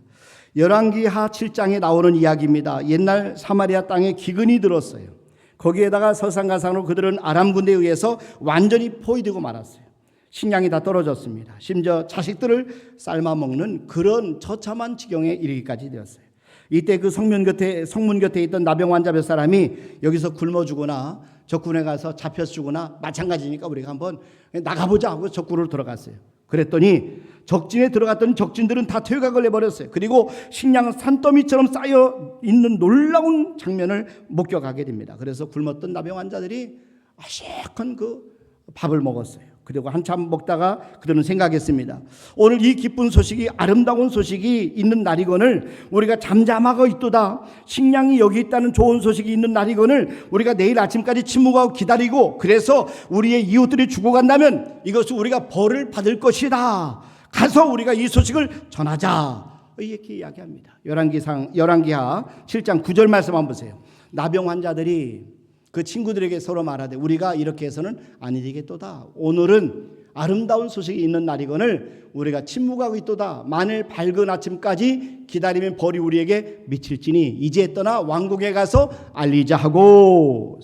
Speaker 2: 열왕기하 7장에 나오는 이야기입니다. 옛날 사마리아 땅에 기근이 들었어요. 거기에다가 설상가상으로 그들은 아람 군대에 의해서 완전히 포위되고 말았어요. 식량이 다 떨어졌습니다. 심지어 자식들을 삶아 먹는 그런 처참한 지경에 이르기까지 되었어요. 이때 그 성문 곁에 있던 나병 환자 몇 사람이 여기서 굶어 죽거나 적군에 가서 잡혀 죽거나 마찬가지니까 우리가 한번 나가보자 하고 적군으로 들어갔어요. 그랬더니 적진에 들어갔던 적진들은 다 퇴각을 해버렸어요. 그리고 식량 산더미처럼 쌓여 있는 놀라운 장면을 목격하게 됩니다. 그래서 굶었던 나병 환자들이 아식한 그 밥을 먹었어요. 그리고 한참 먹다가 그들은 생각했습니다. 오늘 이 기쁜 소식이, 아름다운 소식이 있는 날이거늘 우리가 잠잠하고 있도다. 식량이 여기 있다는 좋은 소식이 있는 날이거늘 우리가 내일 아침까지 침묵하고 기다리고, 그래서 우리의 이웃들이 죽어간다면 이것을 우리가 벌을 받을 것이다. 가서 우리가 이 소식을 전하자. 이렇게 이야기합니다. 열왕기하 7장 9절 말씀 한번 보세요. 나병 환자들이 그 친구들에게 서로 말하되 우리가 이렇게 해서는 아니 되겠도다. 오늘은 아름다운 소식이 있는 날이거늘 우리가 침묵하고 있도다. 만일 밝은 아침까지 기다리면 벌이 우리에게 미칠지니 이제 떠나 왕국에 가서 알리자 하고.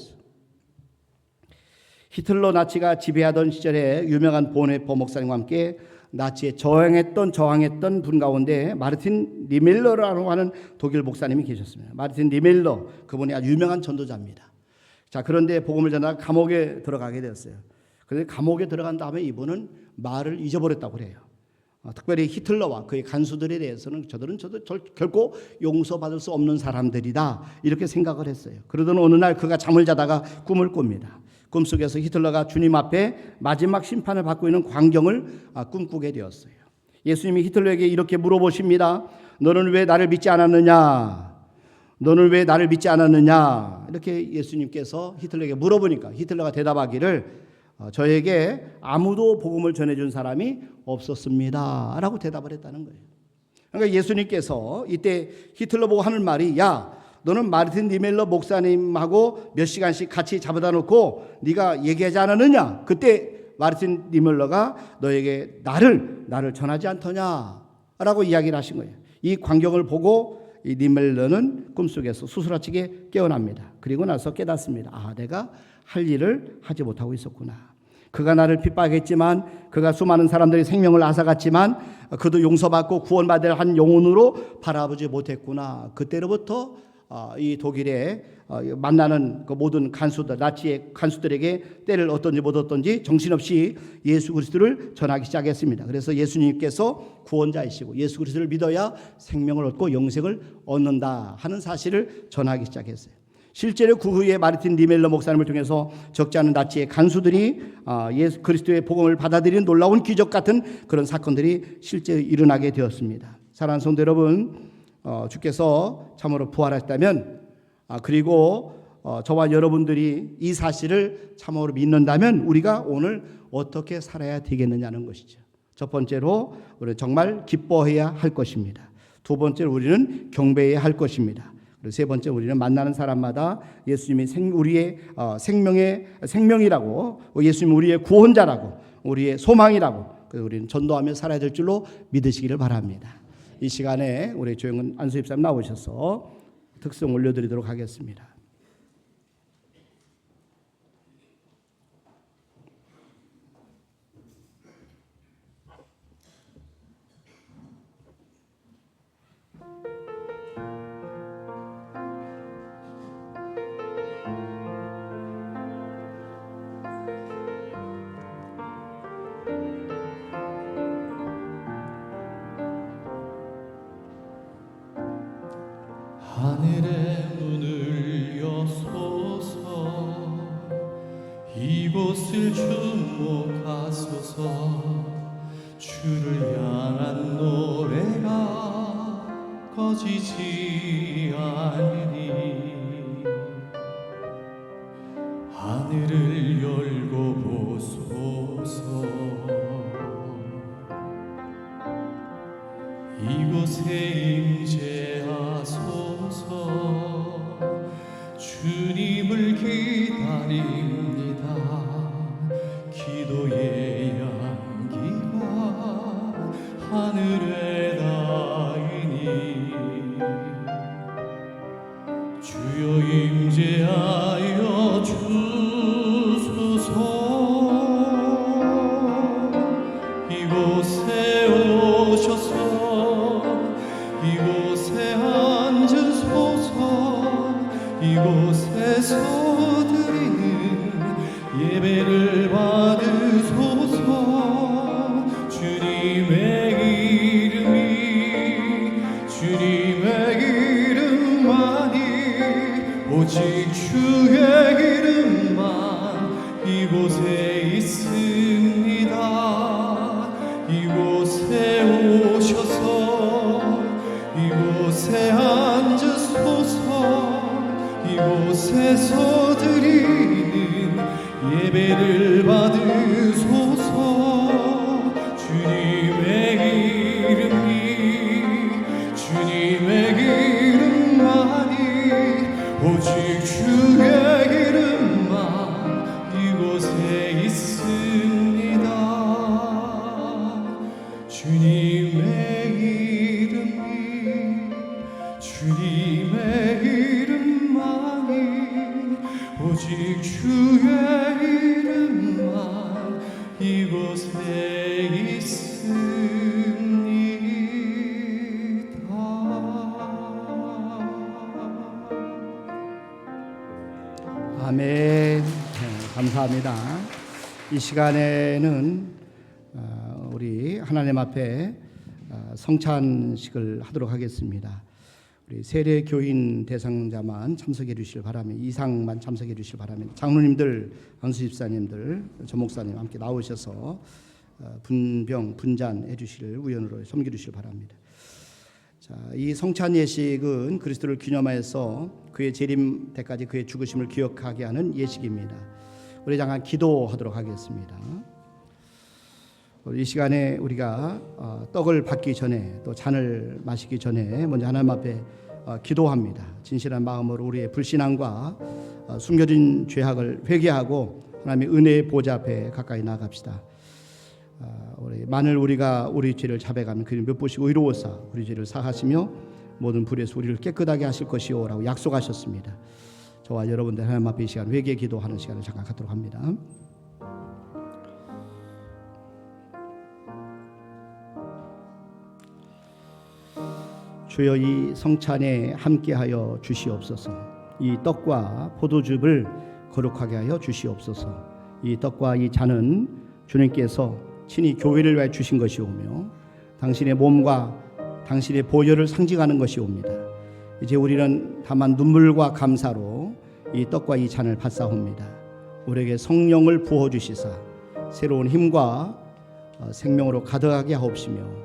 Speaker 2: 히틀러 나치가 지배하던 시절에 유명한 보네포 목사님과 함께 나치에 저항했던 분 가운데 마르틴 니멜러라고 하는 독일 목사님이 계셨습니다. 마르틴 니멜러, 그분이 아주 유명한 전도자입니다. 자, 그런데 복음을 전하다가 감옥에 들어가게 되었어요. 그런데 감옥에 들어간 다음에 이분은 말을 잊어버렸다고 그래요. 특별히 히틀러와 그의 간수들에 대해서는 저들은 결코 용서받을 수 없는 사람들이다 이렇게 생각을 했어요. 그러던 어느 날 그가 잠을 자다가 꿈을 꿉니다. 꿈속에서 히틀러가 주님 앞에 마지막 심판을 받고 있는 광경을 꿈꾸게 되었어요. 예수님이 히틀러에게 이렇게 물어보십니다. 너는 왜 나를 믿지 않았느냐? 너는 왜 나를 믿지 않았느냐? 이렇게 예수님께서 히틀러에게 물어보니까 히틀러가 대답하기를 저에게 아무도 복음을 전해준 사람이 없었습니다 라고 대답을 했다는 거예요. 그러니까 예수님께서 이때 히틀러 보고 하는 말이 야 너는 마르틴 니멜러 목사님하고 몇 시간씩 같이 잡아다 놓고 네가 얘기하지 않았느냐? 그때 마르틴 니멜러가 너에게 나를 전하지 않더냐? 라고 이야기를 하신 거예요. 이 광경을 보고 이 니멜러는 꿈속에서 수수라치게 깨어납니다. 그리고 나서 깨닫습니다. 내가 할 일을 하지 못하고 있었구나. 그가 나를 핍박했지만 그가 수많은 사람들의 생명을 앗아갔지만 그도 용서받고 구원받을 한 영혼으로 바라보지 못했구나. 그때로부터 이 독일에 만나는 그 모든 간수들, 나치의 간수들에게 때를 얻든지 못 얻든지 정신없이 예수 그리스도를 전하기 시작했습니다. 그래서 예수님께서 구원자이시고 예수 그리스도를 믿어야 생명을 얻고 영생을 얻는다 하는 사실을 전하기 시작했어요. 실제로 그 후에 마르틴 니멜러 목사님을 통해서 적지 않은 나치의 간수들이 예수 그리스도의 복음을 받아들이는 놀라운 기적 같은 그런 사건들이 실제 일어나게 되었습니다. 사랑하는 성도 여러분, 주께서 참으로 부활하셨다면 그리고 저와 여러분들이 이 사실을 참으로 믿는다면 우리가 오늘 어떻게 살아야 되겠느냐는 것이죠. 첫 번째로 우리는 정말 기뻐해야 할 것입니다. 두 번째로 우리는 경배해야 할 것입니다. 그리고 세 번째 우리는 만나는 사람마다 예수님이 우리의 생명이라고 예수님 우리의 구원자라고 우리의 소망이라고 우리는 전도하며 살아야 될 줄로 믿으시기를 바랍니다. 이 시간에 우리 조영은 안수집사님 나오셔서 특성 올려드리도록 하겠습니다.
Speaker 3: 하늘의 문을 여소서 이곳을 주목하소서 주를 향한 노래가 꺼지지 않으니 하늘을 열고 보소서 이곳에 임재하소서 주님을 기다립니다. 기도의 향기가 하늘에 닿으니 주여 임재하여 주소서 이곳에 오셔서 이곳에 앉으소서 이곳에서 드리는 예배를 받으소서 주님의 이름만이 오직 주의 이름만 이곳에 있습니다. 이곳에 오셔서 이곳에 앉으소서 이곳에서 드리는 예배를 받으소서 주님의 이름만이 오직 주의 이름만 이곳에 있습니다. 주님의 이름만이 오직 주의 이름만 이곳에 있습니다.
Speaker 2: 아멘. 감사합니다. 이 시간에는 우리 하나님 앞에 성찬식을 하도록 하겠습니다. 우리 세례 교인 대상자만 참석해 주시길 바랍니다. 이상만 참석해 주시길 바랍니다. 장로님들, 안수 집사님들, 전목사님 함께 나오셔서 분병, 분잔 해주시를 우연으로 섬겨 주시길 바랍니다. 자, 이 성찬 예식은 그리스도를 기념하여서 그의 재림 때까지 그의 죽으심을 기억하게 하는 예식입니다. 우리 잠깐 기도하도록 하겠습니다. 이 시간에 우리가 떡을 받기 전에 또 잔을 마시기 전에 먼저 하나님 앞에 기도합니다. 진실한 마음으로 우리의 불신앙과 숨겨진 죄악을 회개하고 하나님의 은혜의 보좌 앞에 가까이 나아갑시다. 만일 우리가 우리 죄를 자백하면 그를 몇 보시고 의로우사 우리 죄를 사하시며 모든 불에서 우리를 깨끗하게 하실 것이오라고 약속하셨습니다. 저와 여러분들 하나님 앞에 이 시간 회개 기도하는 시간을 잠깐 갖도록 합니다. 주여, 이 성찬에 함께하여 주시옵소서. 이 떡과 포도즙을 거룩하게 하여 주시옵소서. 이 떡과 이 잔은 주님께서 친히 교회를 위해 주신 것이오며 당신의 몸과 당신의 보혈을 상징하는 것이옵니다. 이제 우리는 다만 눈물과 감사로 이 떡과 이 잔을 받사옵니다. 우리에게 성령을 부어주시사 새로운 힘과 생명으로 가득하게 하옵시며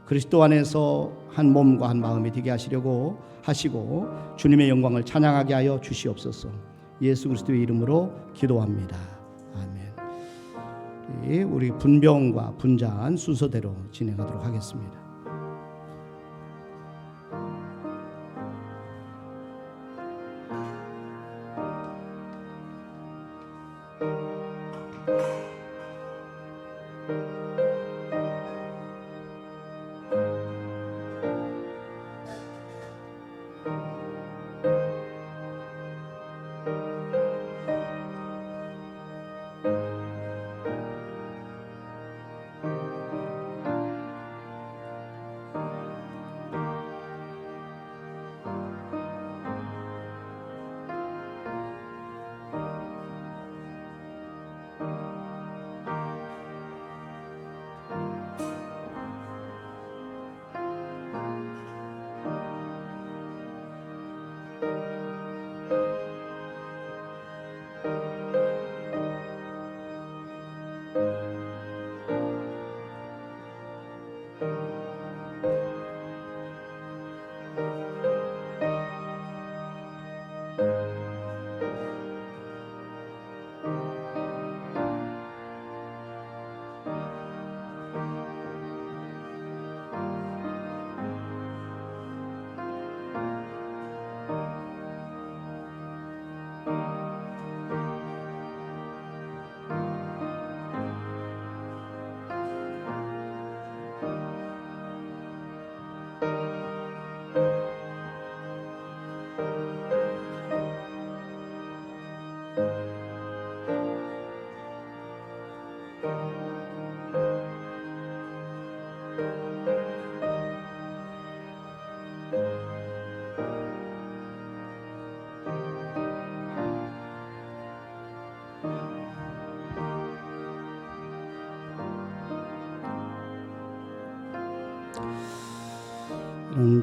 Speaker 2: 그리스도 안에서 한 몸과 한 마음이 되게 하시려고 하시고 주님의 영광을 찬양하게 하여 주시옵소서. 예수 그리스도의 이름으로 기도합니다. 아멘. 우리 분병과 분잔 순서대로 진행하도록 하겠습니다.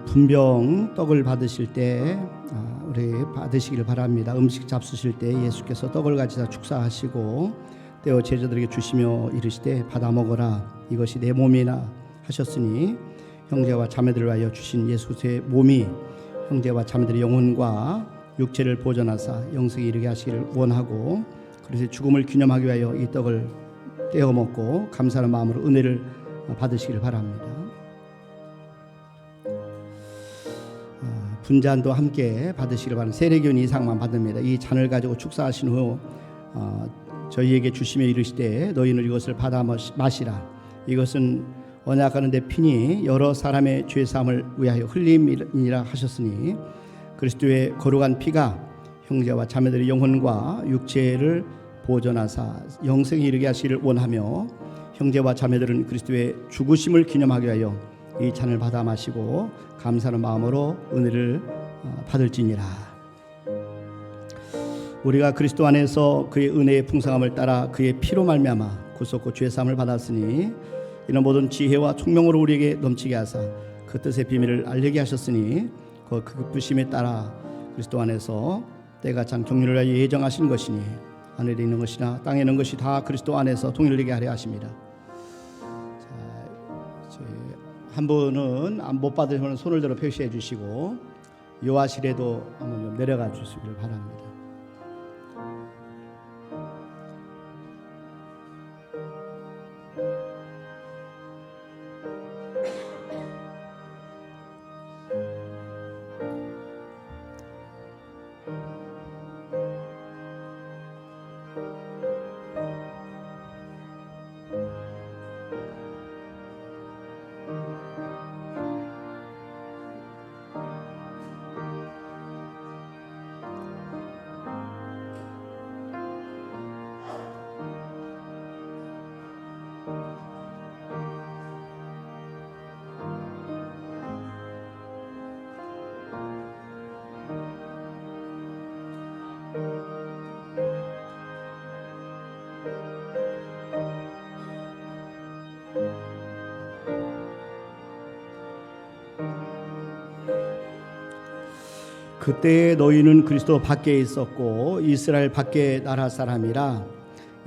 Speaker 2: 분병 떡을 받으실 때 우리 받으시기를 바랍니다. 음식 잡수실 때 예수께서 떡을 가지사 축사하시고 떼어 제자들에게 주시며 이르시되 받아 먹어라 이것이 내 몸이나 하셨으니 형제와 자매들을 위하여 주신 예수의 몸이 형제와 자매들의 영혼과 육체를 보존하사 영생에 이르게 하시기를 원하고 그래서 죽음을 기념하기 위하여 이 떡을 떼어 먹고 감사하는 마음으로 은혜를 받으시기를 바랍니다. 분잔도 함께 받으시기를 바랍니다. 세례교인 이상만 받습니다. 이 잔을 가지고 축사하신 후 저희에게 주시며 이르시되 너희는 이것을 받아 마시라. 이것은 언약하는 데 피니 여러 사람의 죄사함을 위하여 흘림이라 하셨으니 그리스도의 거룩한 피가 형제와 자매들의 영혼과 육체를 보존하사 영생에 이르게 하시기를 원하며 형제와 자매들은 그리스도의 죽으심을 기념하기 위하여 이 잔을 받아 마시고 감사하는 마음으로 은혜를 받을지니라. 우리가 그리스도 안에서 그의 은혜의 풍성함을 따라 그의 피로 말미암아 구속고 죄 사함을 받았으니 이런 모든 지혜와 총명으로 우리에게 넘치게 하사 그 뜻의 비밀을 알게 하셨으니 그 부심에 따라 그리스도 안에서 때가 참 경륜을 하여 예정하신 것이니 하늘에 있는 것이나 땅에 있는 것이 다 그리스도 안에서 동일하게 하려 하십니다. 자, 한 분은 못 받으시면 손을 들어 표시해 주시고 요하실에도 한번 좀 내려가 주시기를 바랍니다. 그때 너희는 그리스도 밖에 있었고 이스라엘 밖에 나라 사람이라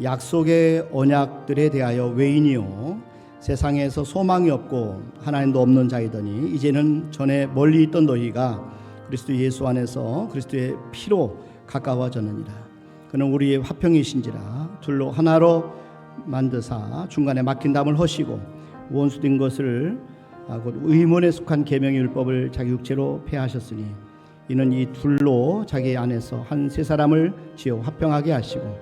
Speaker 2: 약속의 언약들에 대하여 외인이요 세상에서 소망이 없고 하나님도 없는 자이더니 이제는 전에 멀리 있던 너희가 그리스도 예수 안에서 그리스도의 피로 가까워졌느니라. 그는 우리의 화평이신지라 둘로 하나로 만드사 중간에 막힌 담을 허시고 원수된 것을 곧 의문에 속한 계명의 율법을 자기 육체로 폐하셨으니 이는 이 둘로 자기 안에서 한 세 사람을 지어 화평하게 하시고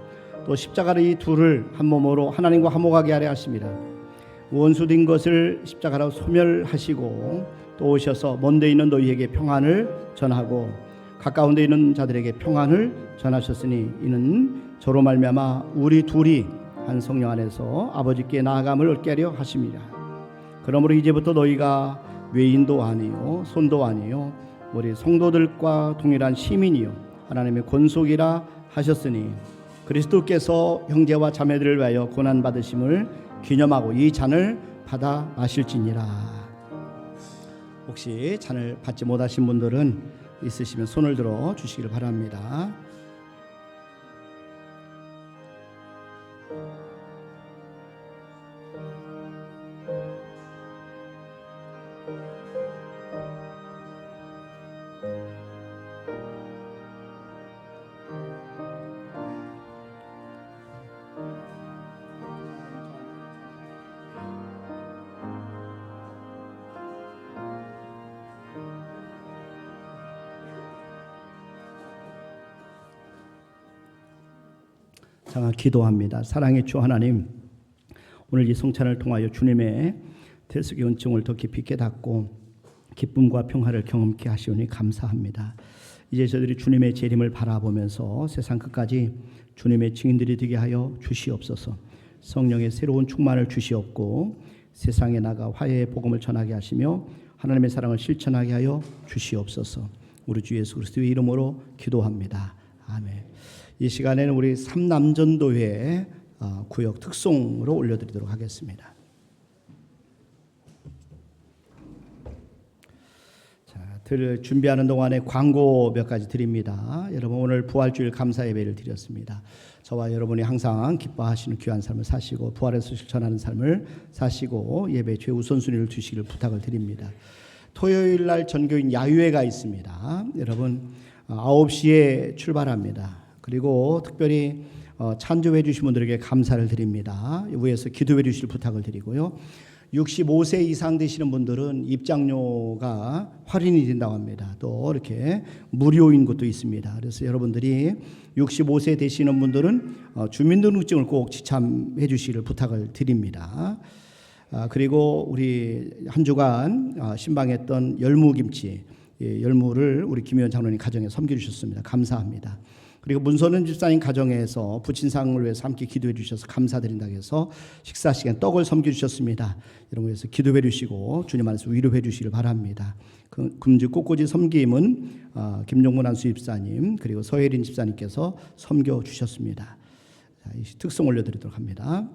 Speaker 2: 또 십자가로 이 둘을 한 몸으로 하나님과 화목하게 하려 하십니다. 원수된 것을 십자가로 소멸하시고 또 오셔서 먼데 있는 너희에게 평안을 전하고 가까운 데 있는 자들에게 평안을 전하셨으니 이는 저로 말미암아 우리 둘이 한 성령 안에서 아버지께 나아감을 얻게 하려 하십니다. 그러므로 이제부터 너희가 외인도 아니요 손도 아니요 우리 성도들과 동일한 시민이요 하나님의 권속이라 하셨으니 그리스도께서 형제와 자매들을 위하여 고난 받으심을 기념하고 이 잔을 받아 마실지니라. 혹시 잔을 받지 못하신 분들은 있으시면 손을 들어 주시기를 바랍니다. 자, 기도합니다. 사랑의 주 하나님, 오늘 이 성찬을 통하여 주님의 대속의 은총을 더 깊이 깨닫고 기쁨과 평화를 경험케 하시오니 감사합니다. 이제 저희들이 주님의 재림을 바라보면서 세상 끝까지 주님의 증인들이 되게 하여 주시옵소서. 성령의 새로운 충만을 주시옵고 세상에 나가 화해의 복음을 전하게 하시며 하나님의 사랑을 실천하게 하여 주시옵소서. 우리 주 예수 그리스도의 이름으로 기도합니다. 아멘. 이 시간에는 우리 삼남전도회 구역 특송으로 올려드리도록 하겠습니다. 자, 준비하는 동안에 광고 몇 가지 드립니다. 여러분 오늘 부활주일 감사 예배를 드렸습니다. 저와 여러분이 항상 기뻐하시는 귀한 삶을 사시고 부활의 소식을 전하는 삶을 사시고 예배 최우선순위를 주시기를 부탁을 드립니다. 토요일 날 전교인 야유회가 있습니다. 여러분 9시에 출발합니다. 그리고 특별히 찬조해 주신 분들에게 감사를 드립니다. 위에서 기도해 주실 부탁을 드리고요. 65세 이상 되시는 분들은 입장료가 할인이 된다고 합니다. 또 이렇게 무료인 곳도 있습니다. 그래서 여러분들이 65세 되시는 분들은 주민등록증을 꼭 지참해 주시기를 부탁을 드립니다. 그리고 우리 한 주간 신방했던 열무김치, 열무를 우리 김 의원 장로님 가정에 섬겨주셨습니다. 감사합니다. 그리고 문선은 집사님 가정에서 부친상을 위해서 함께 기도해 주셔서 감사드린다고 해서 식사 시간 떡을 섬겨주셨습니다. 이런 거에서 기도해 주시고 주님 안에서 위로해 주시기를 바랍니다. 금주 꽃꽂이 섬김은 김용문 안수 집사님 그리고 서혜린 집사님께서 섬겨주셨습니다. 자, 이 특송 올려드리도록 합니다.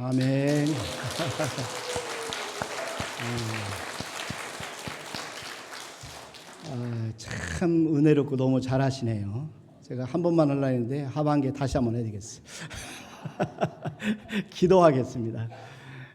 Speaker 2: 아멘. 참 은혜롭고 너무 잘하시네요. 제가 한 번만 하려 했는데 하반기에 다시 한번 해야 되겠어요. 기도하겠습니다.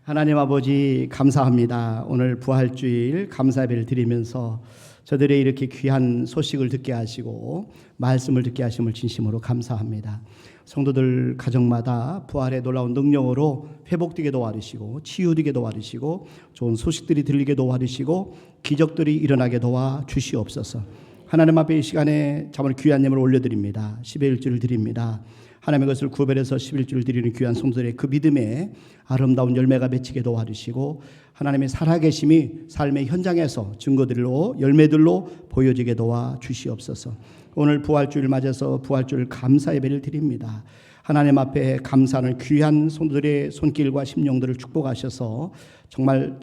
Speaker 2: 하나님 아버지 감사합니다. 오늘 부활주일 감사예배를 드리면서 저들의 이렇게 귀한 소식을 듣게 하시고 말씀을 듣게 하심을 진심으로 감사합니다. 성도들 가정마다 부활의 놀라운 능력으로 회복되게 도와주시고 치유되게 도와주시고 좋은 소식들이 들리게 도와주시고 기적들이 일어나게 도와주시옵소서. 하나님 앞에 이 시간에 참으로 귀한 예물을 올려드립니다. 11주를 드립니다. 하나님의 것을 구별해서 11주를 드리는 귀한 성도들의 그 믿음에 아름다운 열매가 맺히게 도와주시고 하나님의 살아계심이 삶의 현장에서 증거들로 열매들로 보여지게 도와주시옵소서. 오늘 부활주일 맞아서 부활주일 감사 예배를 드립니다. 하나님 앞에 감사하는 귀한 성도들의 손길과 심령들을 축복하셔서 정말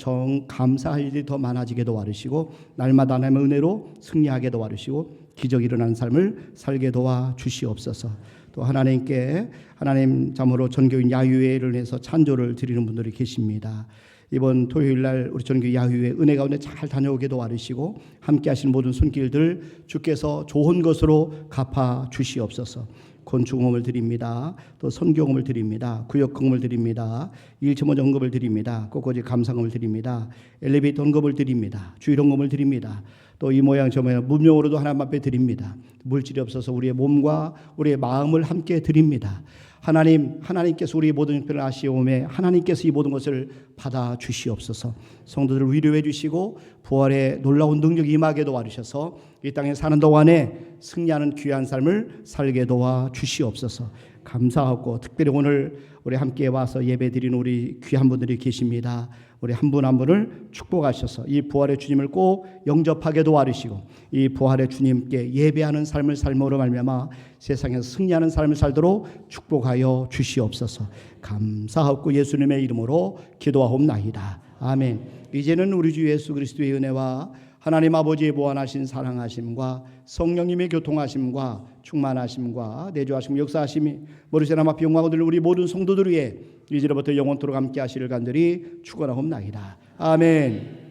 Speaker 2: 감사할 일이 더 많아지게 도와주시고 날마다 하나님의 은혜로 승리하게 도와주시고 기적이 일어나는 삶을 살게 도와주시옵소서. 또 하나님께 하나님 참으로 전교인 야유회를 해서 찬조를 드리는 분들이 계십니다. 이번 토요일날 우리 전교 야유회 은혜 가운데 잘 다녀오게 도와주시고 함께 하시는 모든 손길들 주께서 좋은 것으로 갚아 주시옵소서. 건축금을 드립니다. 또 선교금을 드립니다. 구역금을 드립니다. 일체모자 헌금을 드립니다. 꽃꽂이 감사금을 드립니다. 엘리베이터 헌금을 드립니다. 주일헌금을 드립니다. 또 이 모양 저 모양 문명으로도 하나님 앞에 드립니다. 물질이 없어서 우리의 몸과 우리의 마음을 함께 드립니다. 하나님께서 우리의 모든 형편을 아시오매 하나님께서 이 모든 것을 받아 주시옵소서. 성도들을 위로해 주시고 부활의 놀라운 능력이 임하게 도와주셔서 이 땅에 사는 동안에 승리하는 귀한 삶을 살게 도와 주시옵소서. 감사하고 특별히 오늘 우리 함께 와서 예배드리는 우리 귀한 분들이 계십니다. 우리 한 분 한 분을 축복하셔서 이 부활의 주님을 꼭 영접하게 도와주시고 이 부활의 주님께 예배하는 삶을 삶으로 말미암아 세상에서 승리하는 삶을 살도록 축복하여 주시옵소서. 감사하고 예수님의 이름으로 기도하옵나이다. 아멘. 이제는 우리 주 예수 그리스도의 은혜와 하나님 아버지의 무한하신 사랑하심과 성령님의 교통하심과 충만하심과 내주하심 역사하심이 머리세람 앞에 영광을 드리는 우리 모든 성도들 위해 이제로부터 영원토록 함께 하시를 간절히 축원하옵나이다. 아멘.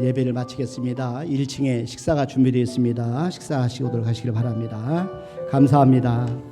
Speaker 2: 예배를 마치겠습니다. 1층에 식사가 준비되어 있습니다. 식사하시고 들어가시길 바랍니다. 감사합니다.